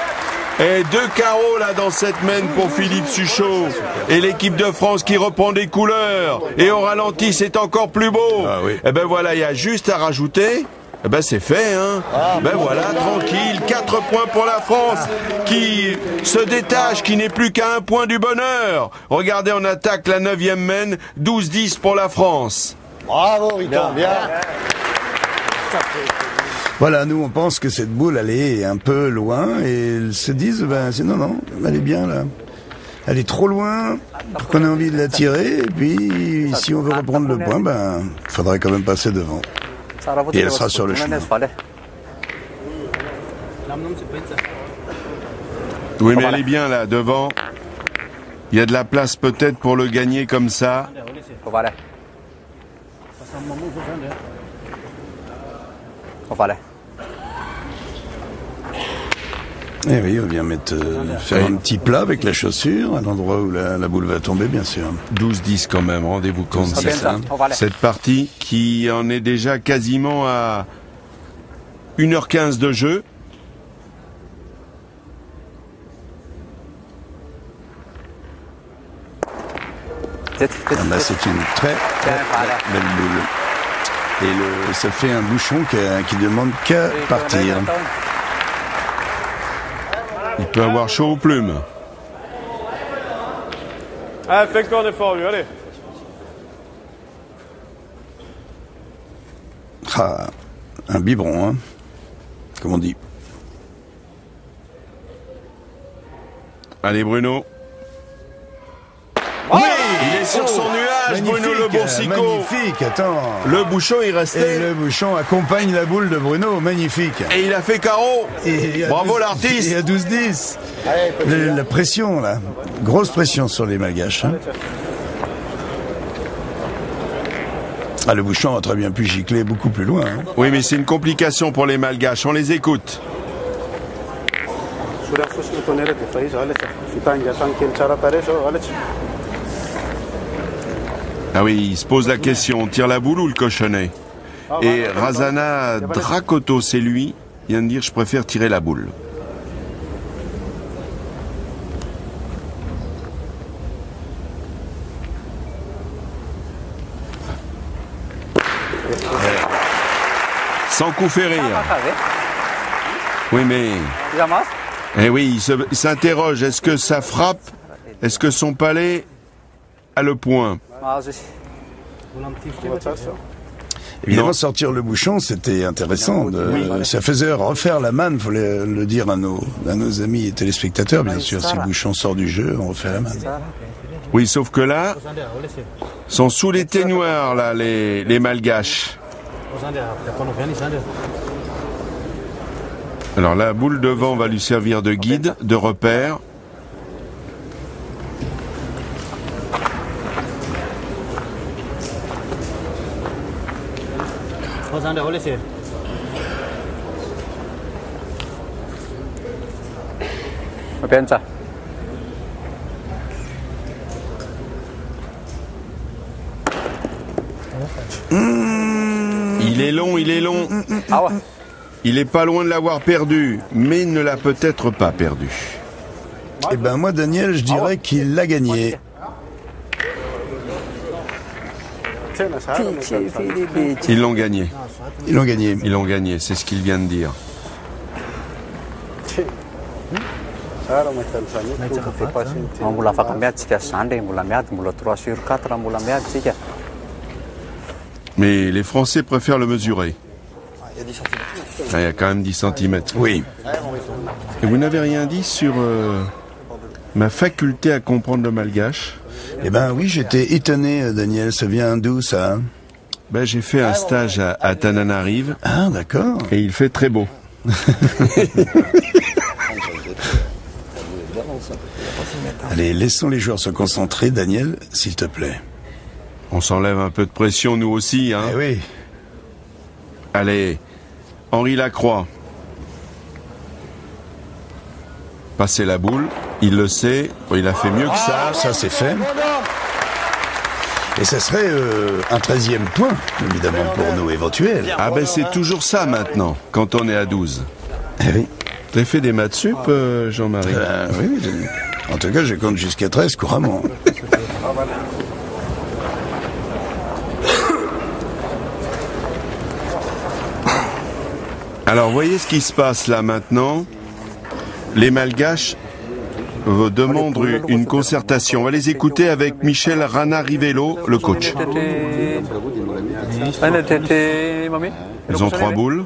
Et 2 carreaux là dans cette main pour Philippe Suchot. Et l'équipe de France qui reprend des couleurs. Et au ralenti, c'est encore plus beau. Ah, oui. Eh ben voilà, il y a juste à rajouter. Eh ben c'est fait, hein. Ben voilà, tranquille, 4 points pour la France qui se détache, qui n'est plus qu'à 1 point du bonheur. Regardez, on attaque la 9e main, 12-10 pour la France. Bravo, Riton, bien. Voilà, nous on pense que cette boule elle est un peu loin et ils se disent non, elle est bien là. Elle est trop loin pour qu'on ait envie de la tirer et puis si on veut reprendre le point, il faudrait quand même passer devant. Et elle sera sur le chemin. Oui, mais elle est bien là, devant. Il y a de la place peut-être pour le gagner comme ça. Eh oui, on vient faire un petit plat avec la chaussure, à l'endroit où la boule va tomber, bien sûr. 12-10 quand même, rendez-vous compte. C'est ça. Cette partie qui en est déjà quasiment à 1h15 de jeu. C'est une très belle boule. Et ça fait un bouchon qui demande qu'à partir. Il peut avoir chaud aux plumes. Allez, fais encore un effort, lui, allez. Ah, un biberon, hein, comme on dit. Allez, Bruno. Oui, il est sur son nuage, Bruno Le Boursicot. Magnifique, attends. Le bouchon, il restait. Et le bouchon accompagne la boule de Bruno, magnifique. Et il a fait carreau. Bravo l'artiste. Et à 12-10. La pression, là. Grosse pression sur les Malgaches. Hein. Ah, le bouchon a très bien pu gicler beaucoup plus loin. Hein. Oui, mais c'est une complication pour les Malgaches. On les écoute. Ah oui, il se pose la question, on tire la boule ou le cochonnet? Et Razana Drakoto, c'est lui, vient de dire je préfère tirer la boule. Sans coup fait rire. Oui, mais... Eh oui, il s'interroge, est-ce que ça frappe? Est-ce que son palais a le point? Évidemment, sortir le bouchon, c'était intéressant. Ça faisait refaire la manne, il faut le dire à nos amis et téléspectateurs, bien sûr. Si le bouchon sort du jeu, on refait la manne. Oui, sauf que là, sont sous les ténoirs, là, les Malgaches. Alors la boule devant va lui servir de guide, de repère. Il est long, il est long. Il est pas loin de l'avoir perdu, mais il ne l'a peut-être pas perdu. Eh ben moi, Daniel, je dirais qu'il l'a gagné. Ils l'ont gagné. Ils l'ont gagné. Ils l'ont gagné, c'est ce qu'il vient de dire. Mais les Français préfèrent le mesurer. Ah, il y a quand même 10 cm. Oui. Et vous n'avez rien dit sur ma faculté à comprendre le malgache? Eh ben oui, j'étais étonné, Daniel. Ça vient d'où, ça? Ben, j'ai fait un stage à Tananarive. Ah, d'accord. Et il fait très beau. Allez, laissons les joueurs se concentrer, Daniel, s'il te plaît. On s'enlève un peu de pression, nous aussi, hein? Eh oui. Allez, Henri Lacroix. Passer la boule, il le sait, il a fait mieux que ça. Ça, c'est fait. Et ça serait un 13e point, évidemment, pour nous éventuels. Ah ben c'est toujours ça maintenant, quand on est à 12. Eh oui. T'as fait des maths sup, Jean-Marie? Oui, en tout cas, je compte jusqu'à 13 couramment. Alors, voyez ce qui se passe là maintenant. Les Malgaches demandent une concertation. On va les écouter avec Michel Rana Rivello, le coach. Ils ont 3 boules.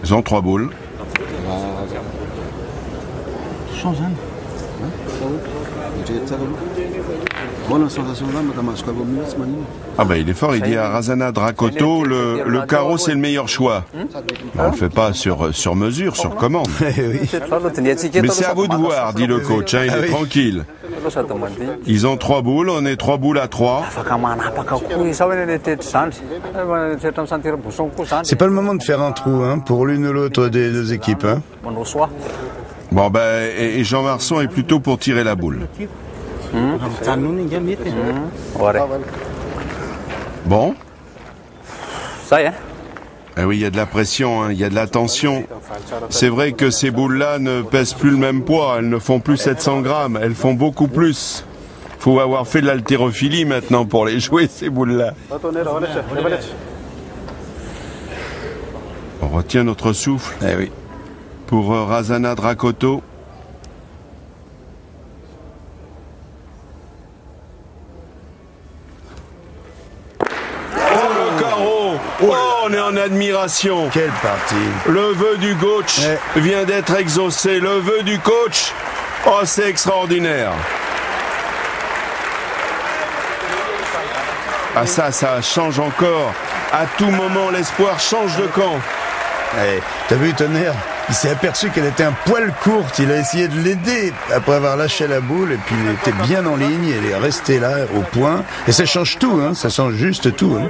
Ils ont 3 boules. Ah ben il est fort, il dit à Razana Dracoto, le carreau c'est le meilleur choix. On le fait pas sur mesure, sur commande. Mais c'est à vous de voir, dit le coach, hein, il est tranquille. Ils ont 3 boules, on est 3 boules à 3. C'est pas le moment de faire un trou hein, pour l'une ou l'autre des deux équipes. Hein. Bon ben, et Jean Marsan est plutôt pour tirer la boule. Bon. Ça y est. Eh oui, il y a de la pression, hein, il y a de la tension. C'est vrai que ces boules-là ne pèsent plus le même poids, elles ne font plus 700 grammes, elles font beaucoup plus. Faut avoir fait de l'haltérophilie maintenant pour les jouer, ces boules-là. On retient notre souffle. Eh oui. Pour Razana Dracoto. Oh, on est en admiration. Quelle partie. Le vœu du coach vient d'être exaucé. Le vœu du coach, oh, c'est extraordinaire. Ah ça change encore. À tout moment, l'espoir change de camp. Eh, t'as vu Tonnerre? Il s'est aperçu qu'elle était un poil courte. Il a essayé de l'aider après avoir lâché la boule. Et puis il était bien en ligne. Elle est restée là, au point. Et ça change tout, hein. Ça change juste tout. Hein.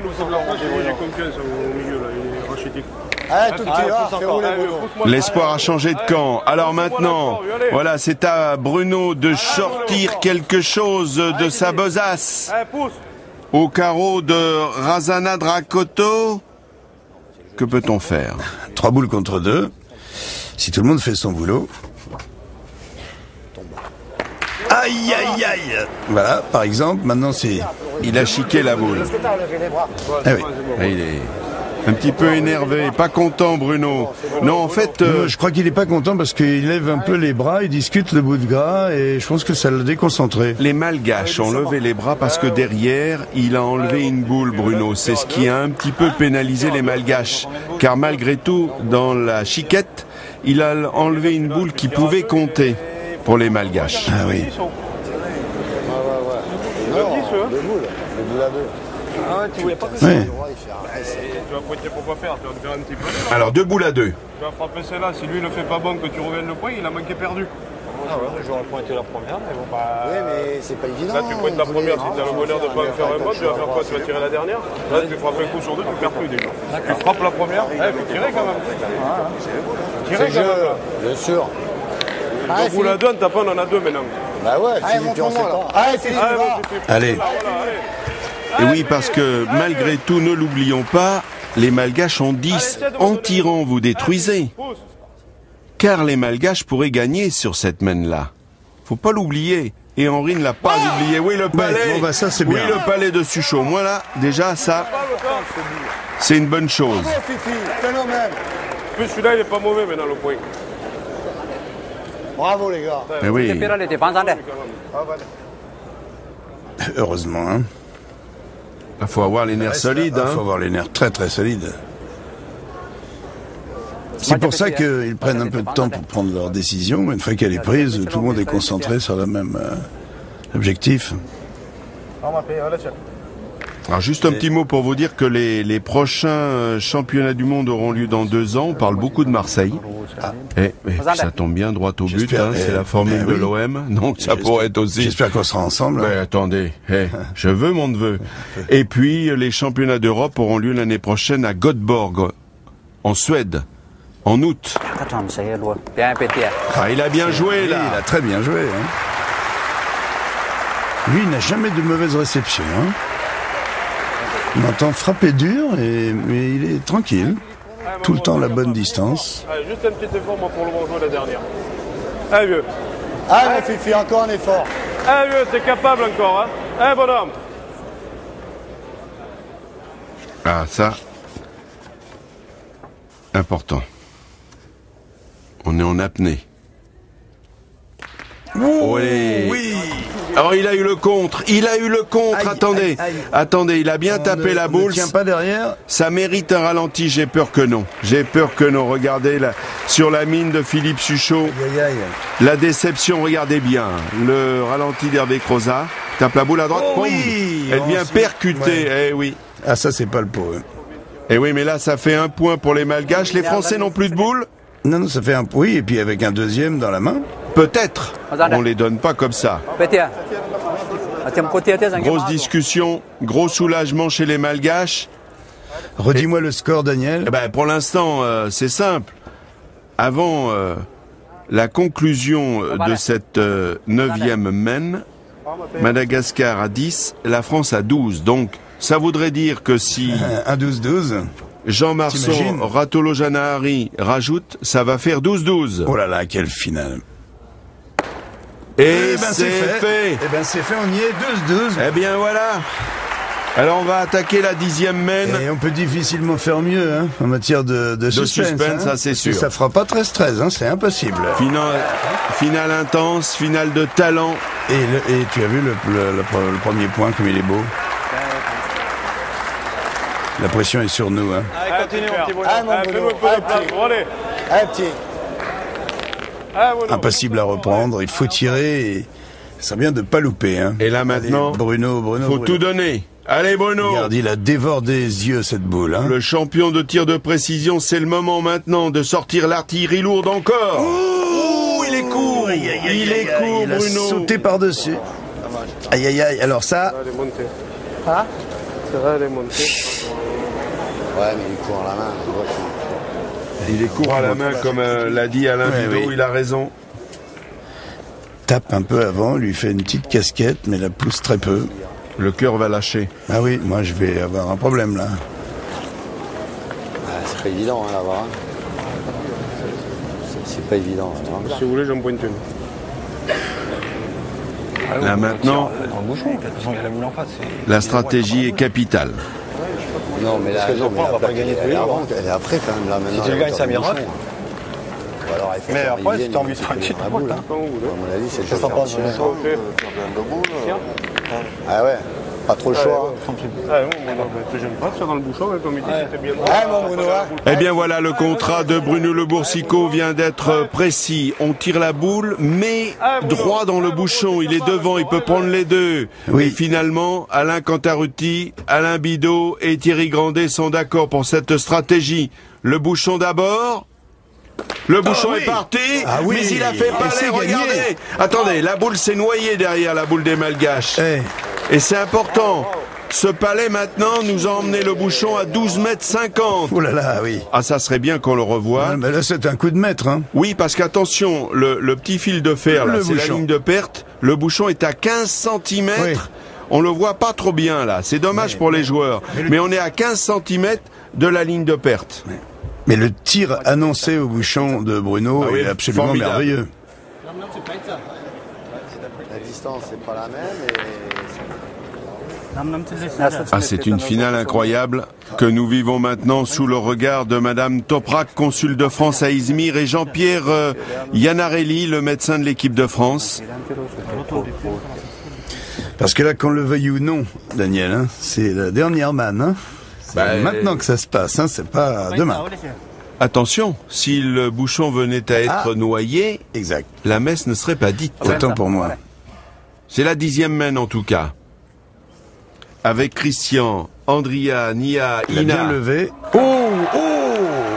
L'espoir a changé de camp. Alors maintenant, voilà, c'est à Bruno de sortir quelque chose de sa besace. Au carreau de Razana Dracoto. Que peut-on faire? 3 boules contre 2. Si tout le monde fait son boulot. Aïe, aïe, aïe. Voilà, par exemple, maintenant c'est... Il a chiqué la boule. Ah oui. Il est un petit peu énervé, pas content Bruno. Non, en fait... Je crois qu'il est pas content parce qu'il lève un peu les bras, il discute le bout de gras et je pense que ça l'a déconcentré. Les Malgaches ont levé les bras parce que derrière, il a enlevé une boule, Bruno. C'est ce qui a un petit peu pénalisé les Malgaches. Car malgré tout, dans la chiquette, il a enlevé une boule qui pouvait compter pour les Malgaches. Ah oui. Tu vas pointer pour quoi faire? Tu vas te faire un petit peu. Alors 2 boules à 2. Tu vas frapper celle-là. Si lui ne fait pas bon, que tu reviennes le point, il a manqué perdu. Ah ouais, j'aurais pointé la première, mais bon. Oui, mais c'est pas évident. Là, tu pointes la première. Si tu as le bonheur de ne pas me faire un bon, tu vas faire quoi? Tu vas tirer la dernière. Là, tu frappes un coup sur 2, tu ne perds plus déjà. Tu frappes la première. Il faut tirer quand même. Tirer quand même. Bien sûr. Donc vous la donne, t'as pas, on en a 2 maintenant. Bah ouais, Philippe, on sait pas. Allez. Et oui, parce que malgré tout, ne l'oublions pas, les Malgaches ont 10. En tirant, vous détruisez. Car les Malgaches pourraient gagner sur cette mène-là. Faut pas l'oublier. Et Henri ne l'a pas oublié. Oui, le palais. Bon, bah ça, c'est bien. Oui, le palais de Suchot. Moi, là, déjà, ça, c'est une bonne chose. En plus, celui-là, il est pas mauvais maintenant, le point. Bravo, les gars. Eh oui. Heureusement, hein. Il faut avoir les nerfs solides. Il faut Hein. avoir les nerfs très très solides. C'est pour ça qu'ils prennent un peu de temps pour prendre leur décision, mais une fois qu'elle est prise, tout le monde est concentré sur le même objectif. Alors juste un petit mot pour vous dire que les prochains championnats du monde auront lieu dans 2 ans. On parle beaucoup de Marseille. Et ça tombe bien droit au but, hein, c'est la formule de l'OM, donc ça pourrait être aussi... J'espère qu'on sera ensemble. Mais attendez, je veux mon neveu. Et puis les championnats d'Europe auront lieu l'année prochaine à Göteborg, en Suède, en août. Ah, il a bien joué là. Il a très bien joué. Hein. Lui, il n'a jamais de mauvaise réception. Hein. On entend frapper dur, mais il est tranquille. Tout le temps à la bonne distance. Allez, juste un petit effort moi, pour le bon jouer la dernière. Allez, vieux. Allez, Fifi, encore un effort. Allez, vieux, t'es capable encore, hein. Allez, bonhomme. Ah, ça, important. On est en apnée. Oui. Alors il a eu le contre, attendez, attendez, il a bien tapé la boule. Ne tient pas derrière. Ça mérite un ralenti, j'ai peur que non. Regardez là, sur la mine de Philippe Suchot. La déception, regardez bien. Le ralenti d'Hervé Crozat. Tape la boule à droite. Oui. Elle vient percuter, ouais. eh oui. Ah ça c'est pas le pot. Eh oui, mais là ça fait 1 point pour les Malgaches. Les Français n'ont plus de boule? Non, ça fait un oui, et puis avec un deuxième dans la main. Peut-être. On les donne pas comme ça. Grosse discussion, gros soulagement chez les Malgaches. Redis-moi le score, Daniel. Eh ben, pour l'instant, c'est simple. Avant la conclusion de cette 9e mène, Madagascar à 10, la France à 12. Donc, ça voudrait dire que si... Un 12-12. Jean Marceau, Ratolo Janahari rajoute, ça va faire 12-12. Oh là là, quelle finale. Et c'est fait. Eh ben c'est fait, on y est, 12-12. Eh bien voilà. Alors on va attaquer la 10e mène. Et on peut difficilement faire mieux hein, en matière de suspense. Hein, ça c'est sûr. Ça fera pas 13-13, hein, c'est impossible. Finale intense, finale de talent. Et tu as vu le premier point, comme il est beau. La pression est sur nous. Hein. Allez, continue, mon petit Bruno. Impossible à reprendre, il faut tirer. Et ça serait bien de pas louper. Hein. Et là maintenant, allez, Bruno, faut tout donner. Allez Bruno. Regarde, il a dévoré des yeux cette boule. Hein. Le champion de tir de précision, c'est le moment maintenant de sortir l'artillerie lourde encore. Ouh, il est court. Il est court, Bruno. Il a sauté par-dessus. Aïe, aïe, aïe. Alors ça... Ah, ouais, mais il court à la main. Il est court à la main, comme l'a dit Alain Bidot, oui. Il a raison. Tape un peu avant, lui fait une petite casquette, mais la pousse très peu. Le cœur va lâcher. Ah oui, moi je vais avoir un problème là. Ah, c'est pas évident hein, là-bas. C'est pas évident. Là, si vous voulez, j'en pointe une. Là maintenant, dans le bouchon, de toute façon, il y a la boule en face. La stratégie est capitale. Non, mais là, on va pas gagner tous les jours. Elle est après quand même là maintenant. Si tu le gagnes, c'est un miracle. Mais après, si tu as envie de faire une petite boule, à mon avis, c'est ça sera pas Ah ouais, pas trop le choix. Ah non, j'aime pas ça dans le bouchon, comme il dit, c'était bien. Eh bien voilà, le contrat de Bruno Le Boursicot vient d'être précis. On tire la boule, mais droit dans le bouchon. Il est devant, il peut prendre les deux. Oui. Et finalement, Alain Cantarutti, Alain Bidot et Thierry Grandet sont d'accord pour cette stratégie. Le bouchon d'abord. Le bouchon est parti, mais il a fait palais, regardez. Attendez, la boule s'est noyée derrière la boule des Malgaches. Et c'est important. Ce palais maintenant nous a emmené le bouchon à 12,50 m. Oh là là, oui. Ah, ça serait bien qu'on le revoie. Mais là, c'est un coup de maître. Hein. Oui, parce qu'attention, le petit fil de fer, là, c'est la ligne de perte. Le bouchon est à 15 cm. Oui. On le voit pas trop bien, là. C'est dommage pour les joueurs. Mais on est à 15 cm de la ligne de perte. Oui. Mais le tir annoncé au bouchon de Bruno est absolument formidable. Merveilleux. La distance, c'est pas la même. Ah, c'est une finale incroyable que nous vivons maintenant sous le regard de Madame Toprak, consul de France à Izmir, et Jean-Pierre Iannarelli, le médecin de l'équipe de France. Parce que là, qu'on le veuille ou non, Daniel, hein, c'est la dernière manne. Hein. C'est maintenant que ça se passe, hein, c'est pas demain. Attention, si le bouchon venait à être noyé, exact. La messe ne serait pas dite. Autant pour moi. C'est la 10e mène en tout cas. Avec Christian, Andria, Nia, Ina. Bien levé. Oh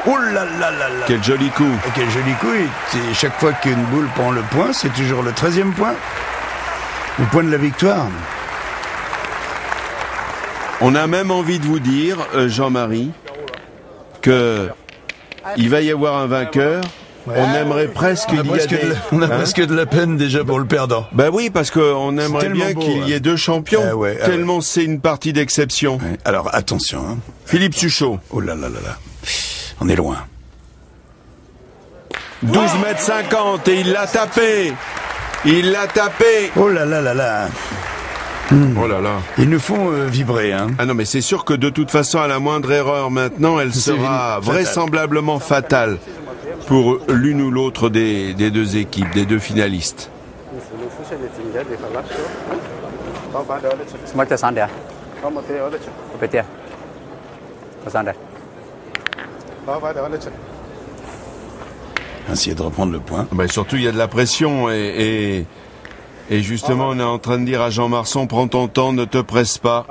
là là là là. Quel joli coup. Et quel joli coup. Et chaque fois qu'une boule prend le point, c'est toujours le 13e point. Le point de la victoire. On a même envie de vous dire, Jean-Marie, que il va y avoir un vainqueur. Ouais. On aimerait presque on a presque de la peine déjà pour le perdant. Ben oui, parce qu'on aimerait bien qu'il y ait deux champions. Tellement c'est une partie d'exception. Ouais. Alors attention. Hein. Philippe Suchot. Oh là là là là. On est loin. 12,50 m et il l'a tapé. Il l'a tapé. Oh là là là là. Oh là là. Ils nous font vibrer. Hein. Ah non, mais c'est sûr que de toute façon, à la moindre erreur maintenant, elle sera vraisemblablement fatale pour l'une ou l'autre des deux équipes, des deux finalistes. Essayer de reprendre le point. Ben surtout, il y a de la pression et justement, on est en train de dire à Jean Marsan, prends ton temps, ne te presse pas.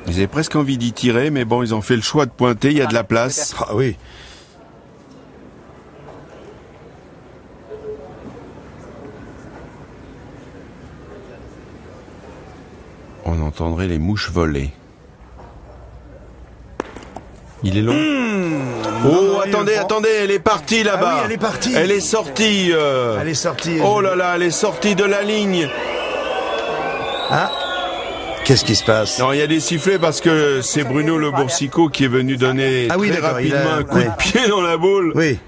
Ils avaient presque envie d'y tirer, mais bon, ils ont fait le choix de pointer, il y a de la place. Ah oui. On entendrait les mouches voler. Il est long. Oh, attendez, elle est partie là-bas. Ah oui, elle est partie. Elle est sortie. Elle est sortie. Oh là là, elle est sortie de la ligne. Ah. Qu'est-ce qui se passe? Non, il y a des sifflets parce que c'est Bruno Le Boursicot qui est venu donner très rapidement un coup de pied dans la boule. Oui.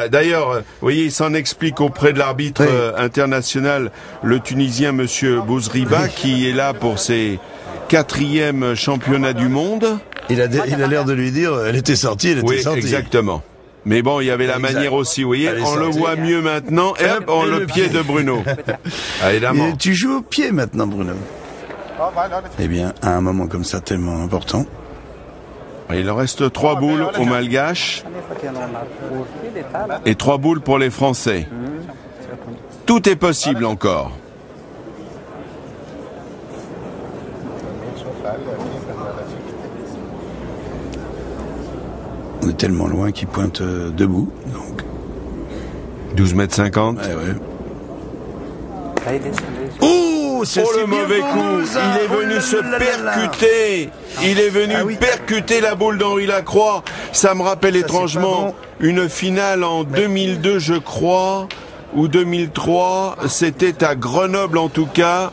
D'ailleurs, vous voyez, il s'en explique auprès de l'arbitre international, le Tunisien Monsieur Bouzriba, qui est là pour ses 4e championnats du monde. Il a l'air de lui dire, elle était sortie, elle était sortie. Oui, exactement. Mais bon, il y avait la manière aussi, vous voyez, on le voit mieux maintenant, et hop, on le pied de Bruno. Évidemment. Et tu joues au pied maintenant, Bruno. Eh bien, à un moment comme ça, tellement important. Il en reste 3 boules aux Malgaches et 3 boules pour les Français. Tout est possible encore. On est tellement loin qu'il pointe debout, donc. 12,50 m. Ouais. Oh, le mauvais coup. Il est venu se percuter. Il est venu percuter la boule d'Henri Lacroix. Ça me rappelle étrangement une finale en 2002, je crois, ou 2003. C'était à Grenoble en tout cas,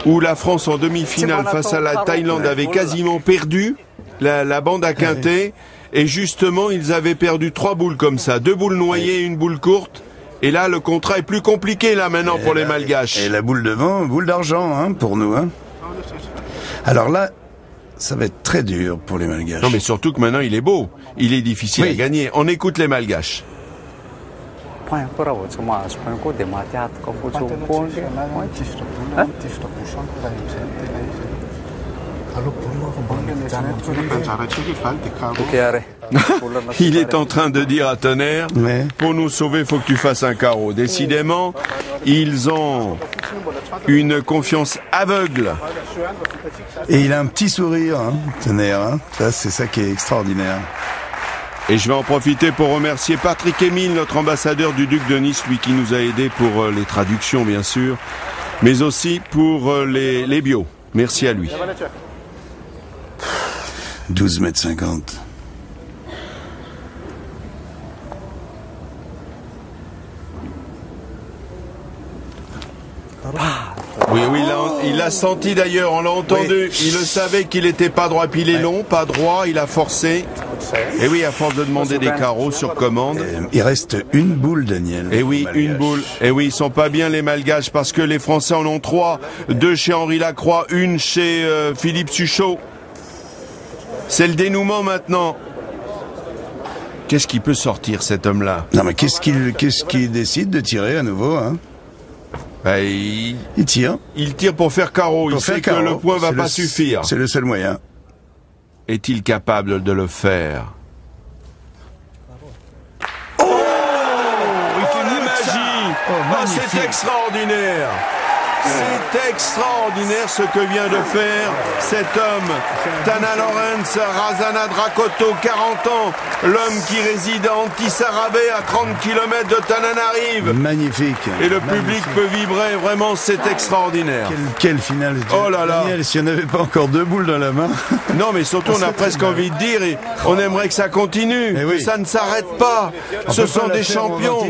où la France en demi-finale face à la Thaïlande avait quasiment perdu. La bande à quintet. Et justement, ils avaient perdu 3 boules comme ça. 2 boules noyées et une boule courte. Et là, le contrat est plus compliqué, là, maintenant, pour les Malgaches. Et la boule devant, boule d'argent, hein, pour nous, hein. Alors là, ça va être très dur pour les Malgaches. Non, mais surtout que maintenant, il est beau. Il est difficile à gagner. On écoute les Malgaches. Il est en train de dire à Tonnerre, pour nous sauver, faut que tu fasses un carreau. Décidément, ils ont une confiance aveugle. Et il a un petit sourire, hein, Tonnerre. Hein. Ça, c'est ça qui est extraordinaire. Et je vais en profiter pour remercier Patrick Émile, notre ambassadeur du Duc de Nice, lui qui nous a aidés pour les traductions, bien sûr, mais aussi pour les bios. Merci à lui. 12,50 m. Oui, il l'a senti d'ailleurs, on l'a entendu. Il le savait qu'il n'était pas droit, puis il est long, pas droit, il a forcé. Et oui, à force de demander des carreaux sur commande. Il reste une boule, Daniel. Et oui, une boule. Et oui, ils sont pas bien les Malgaches parce que les Français en ont 3. 2 chez Henri Lacroix, une chez Philippe Suchot. C'est le dénouement maintenant. Qu'est-ce qui peut sortir cet homme-là? Non mais qu'est-ce qu'il décide de tirer à nouveau, hein? Il tire. Il tire pour faire carreau. Il sait que le point va pas suffire. C'est le seul moyen. Est-il capable de le faire? Oh, il fait une magie. C'est extraordinaire. C'est extraordinaire ce que vient de faire cet homme, Tana Lorenz Razana Drakoto, 40 ans, l'homme qui réside à Antisarabé, à 30 km de Tananarive. Magnifique. Et le public peut vibrer, vraiment, c'est extraordinaire. Quelle finale. Oh là là. Daniel, si on n'avait pas encore 2 boules dans la main. Non, mais surtout, on a presque envie de dire, et on aimerait que ça continue, que ça ne s'arrête pas. Ce sont des champions.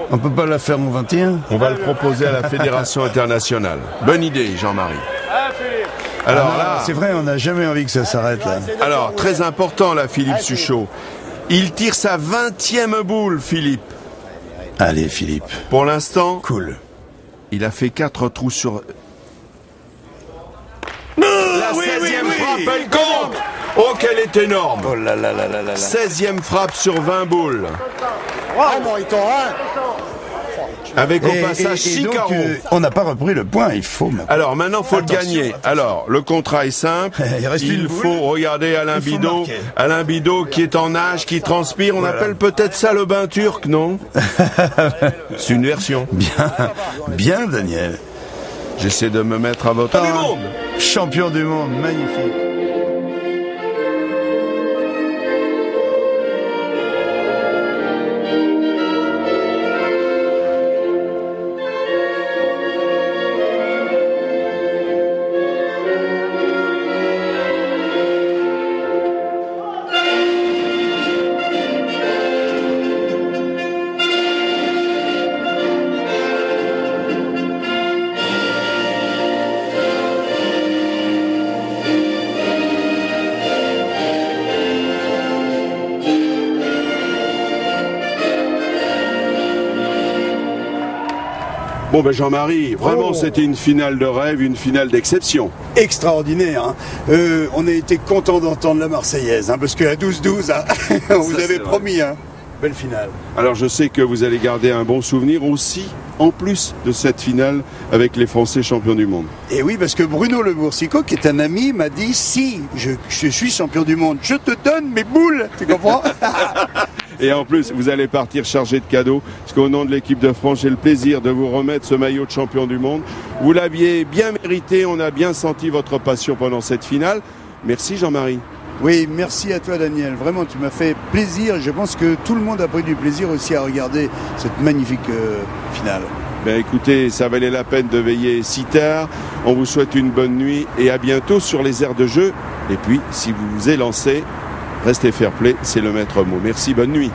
On peut pas la faire en 21. On va le proposer à la Fédération internationale. Bonne idée, Jean-Marie. Alors là, c'est vrai, on n'a jamais envie que ça s'arrête là. Alors, très important là, Philippe Suchot. Il tire sa 20e boule, Philippe. Allez, Philippe. Pour l'instant, cool. Il a fait 4 trous sur... La 16e frappe, elle compte. Oh, qu'elle est énorme. Oh là là là là là. 16e frappe sur 20 boules. Ah, Moriton, hein. Avec au passage 6 donc, carreaux. on n'a pas repris le point, il faut maintenant. Alors maintenant, faut le gagner. Alors, le contrat est simple. Il reste une boule. faut regarder Alain Il faut Bidot. marquer. Alain Bidot qui est en nage, qui transpire. On Voilà. appelle peut-être ça le bain turc, non? C'est une version. Bien Daniel. J'essaie de me mettre à votre du monde. Champion du monde, magnifique. Bon ben Jean-Marie, vraiment c'était une finale de rêve, une finale d'exception. Extraordinaire. Hein. On a été content d'entendre la Marseillaise, hein, parce qu'à 12-12, hein, on vous avait promis. Hein. Belle finale. Alors je sais que vous allez garder un bon souvenir aussi, en plus de cette finale avec les Français champions du monde. Et oui, parce que Bruno Le Boursicot, qui est un ami, m'a dit, si je suis champion du monde, je te donne mes boules. Tu comprends? Et en plus, vous allez partir chargé de cadeaux, parce qu'au nom de l'équipe de France, j'ai le plaisir de vous remettre ce maillot de champion du monde. Vous l'aviez bien mérité, on a bien senti votre passion pendant cette finale. Merci Jean-Marie. Oui, merci à toi Daniel. Vraiment, tu m'as fait plaisir. Je pense que tout le monde a pris du plaisir aussi à regarder cette magnifique finale. Ben écoutez, ça valait la peine de veiller si tard. On vous souhaite une bonne nuit et à bientôt sur les aires de jeu. Et puis, si vous vous élancez, restez fair play, c'est le maître mot. Merci, bonne nuit.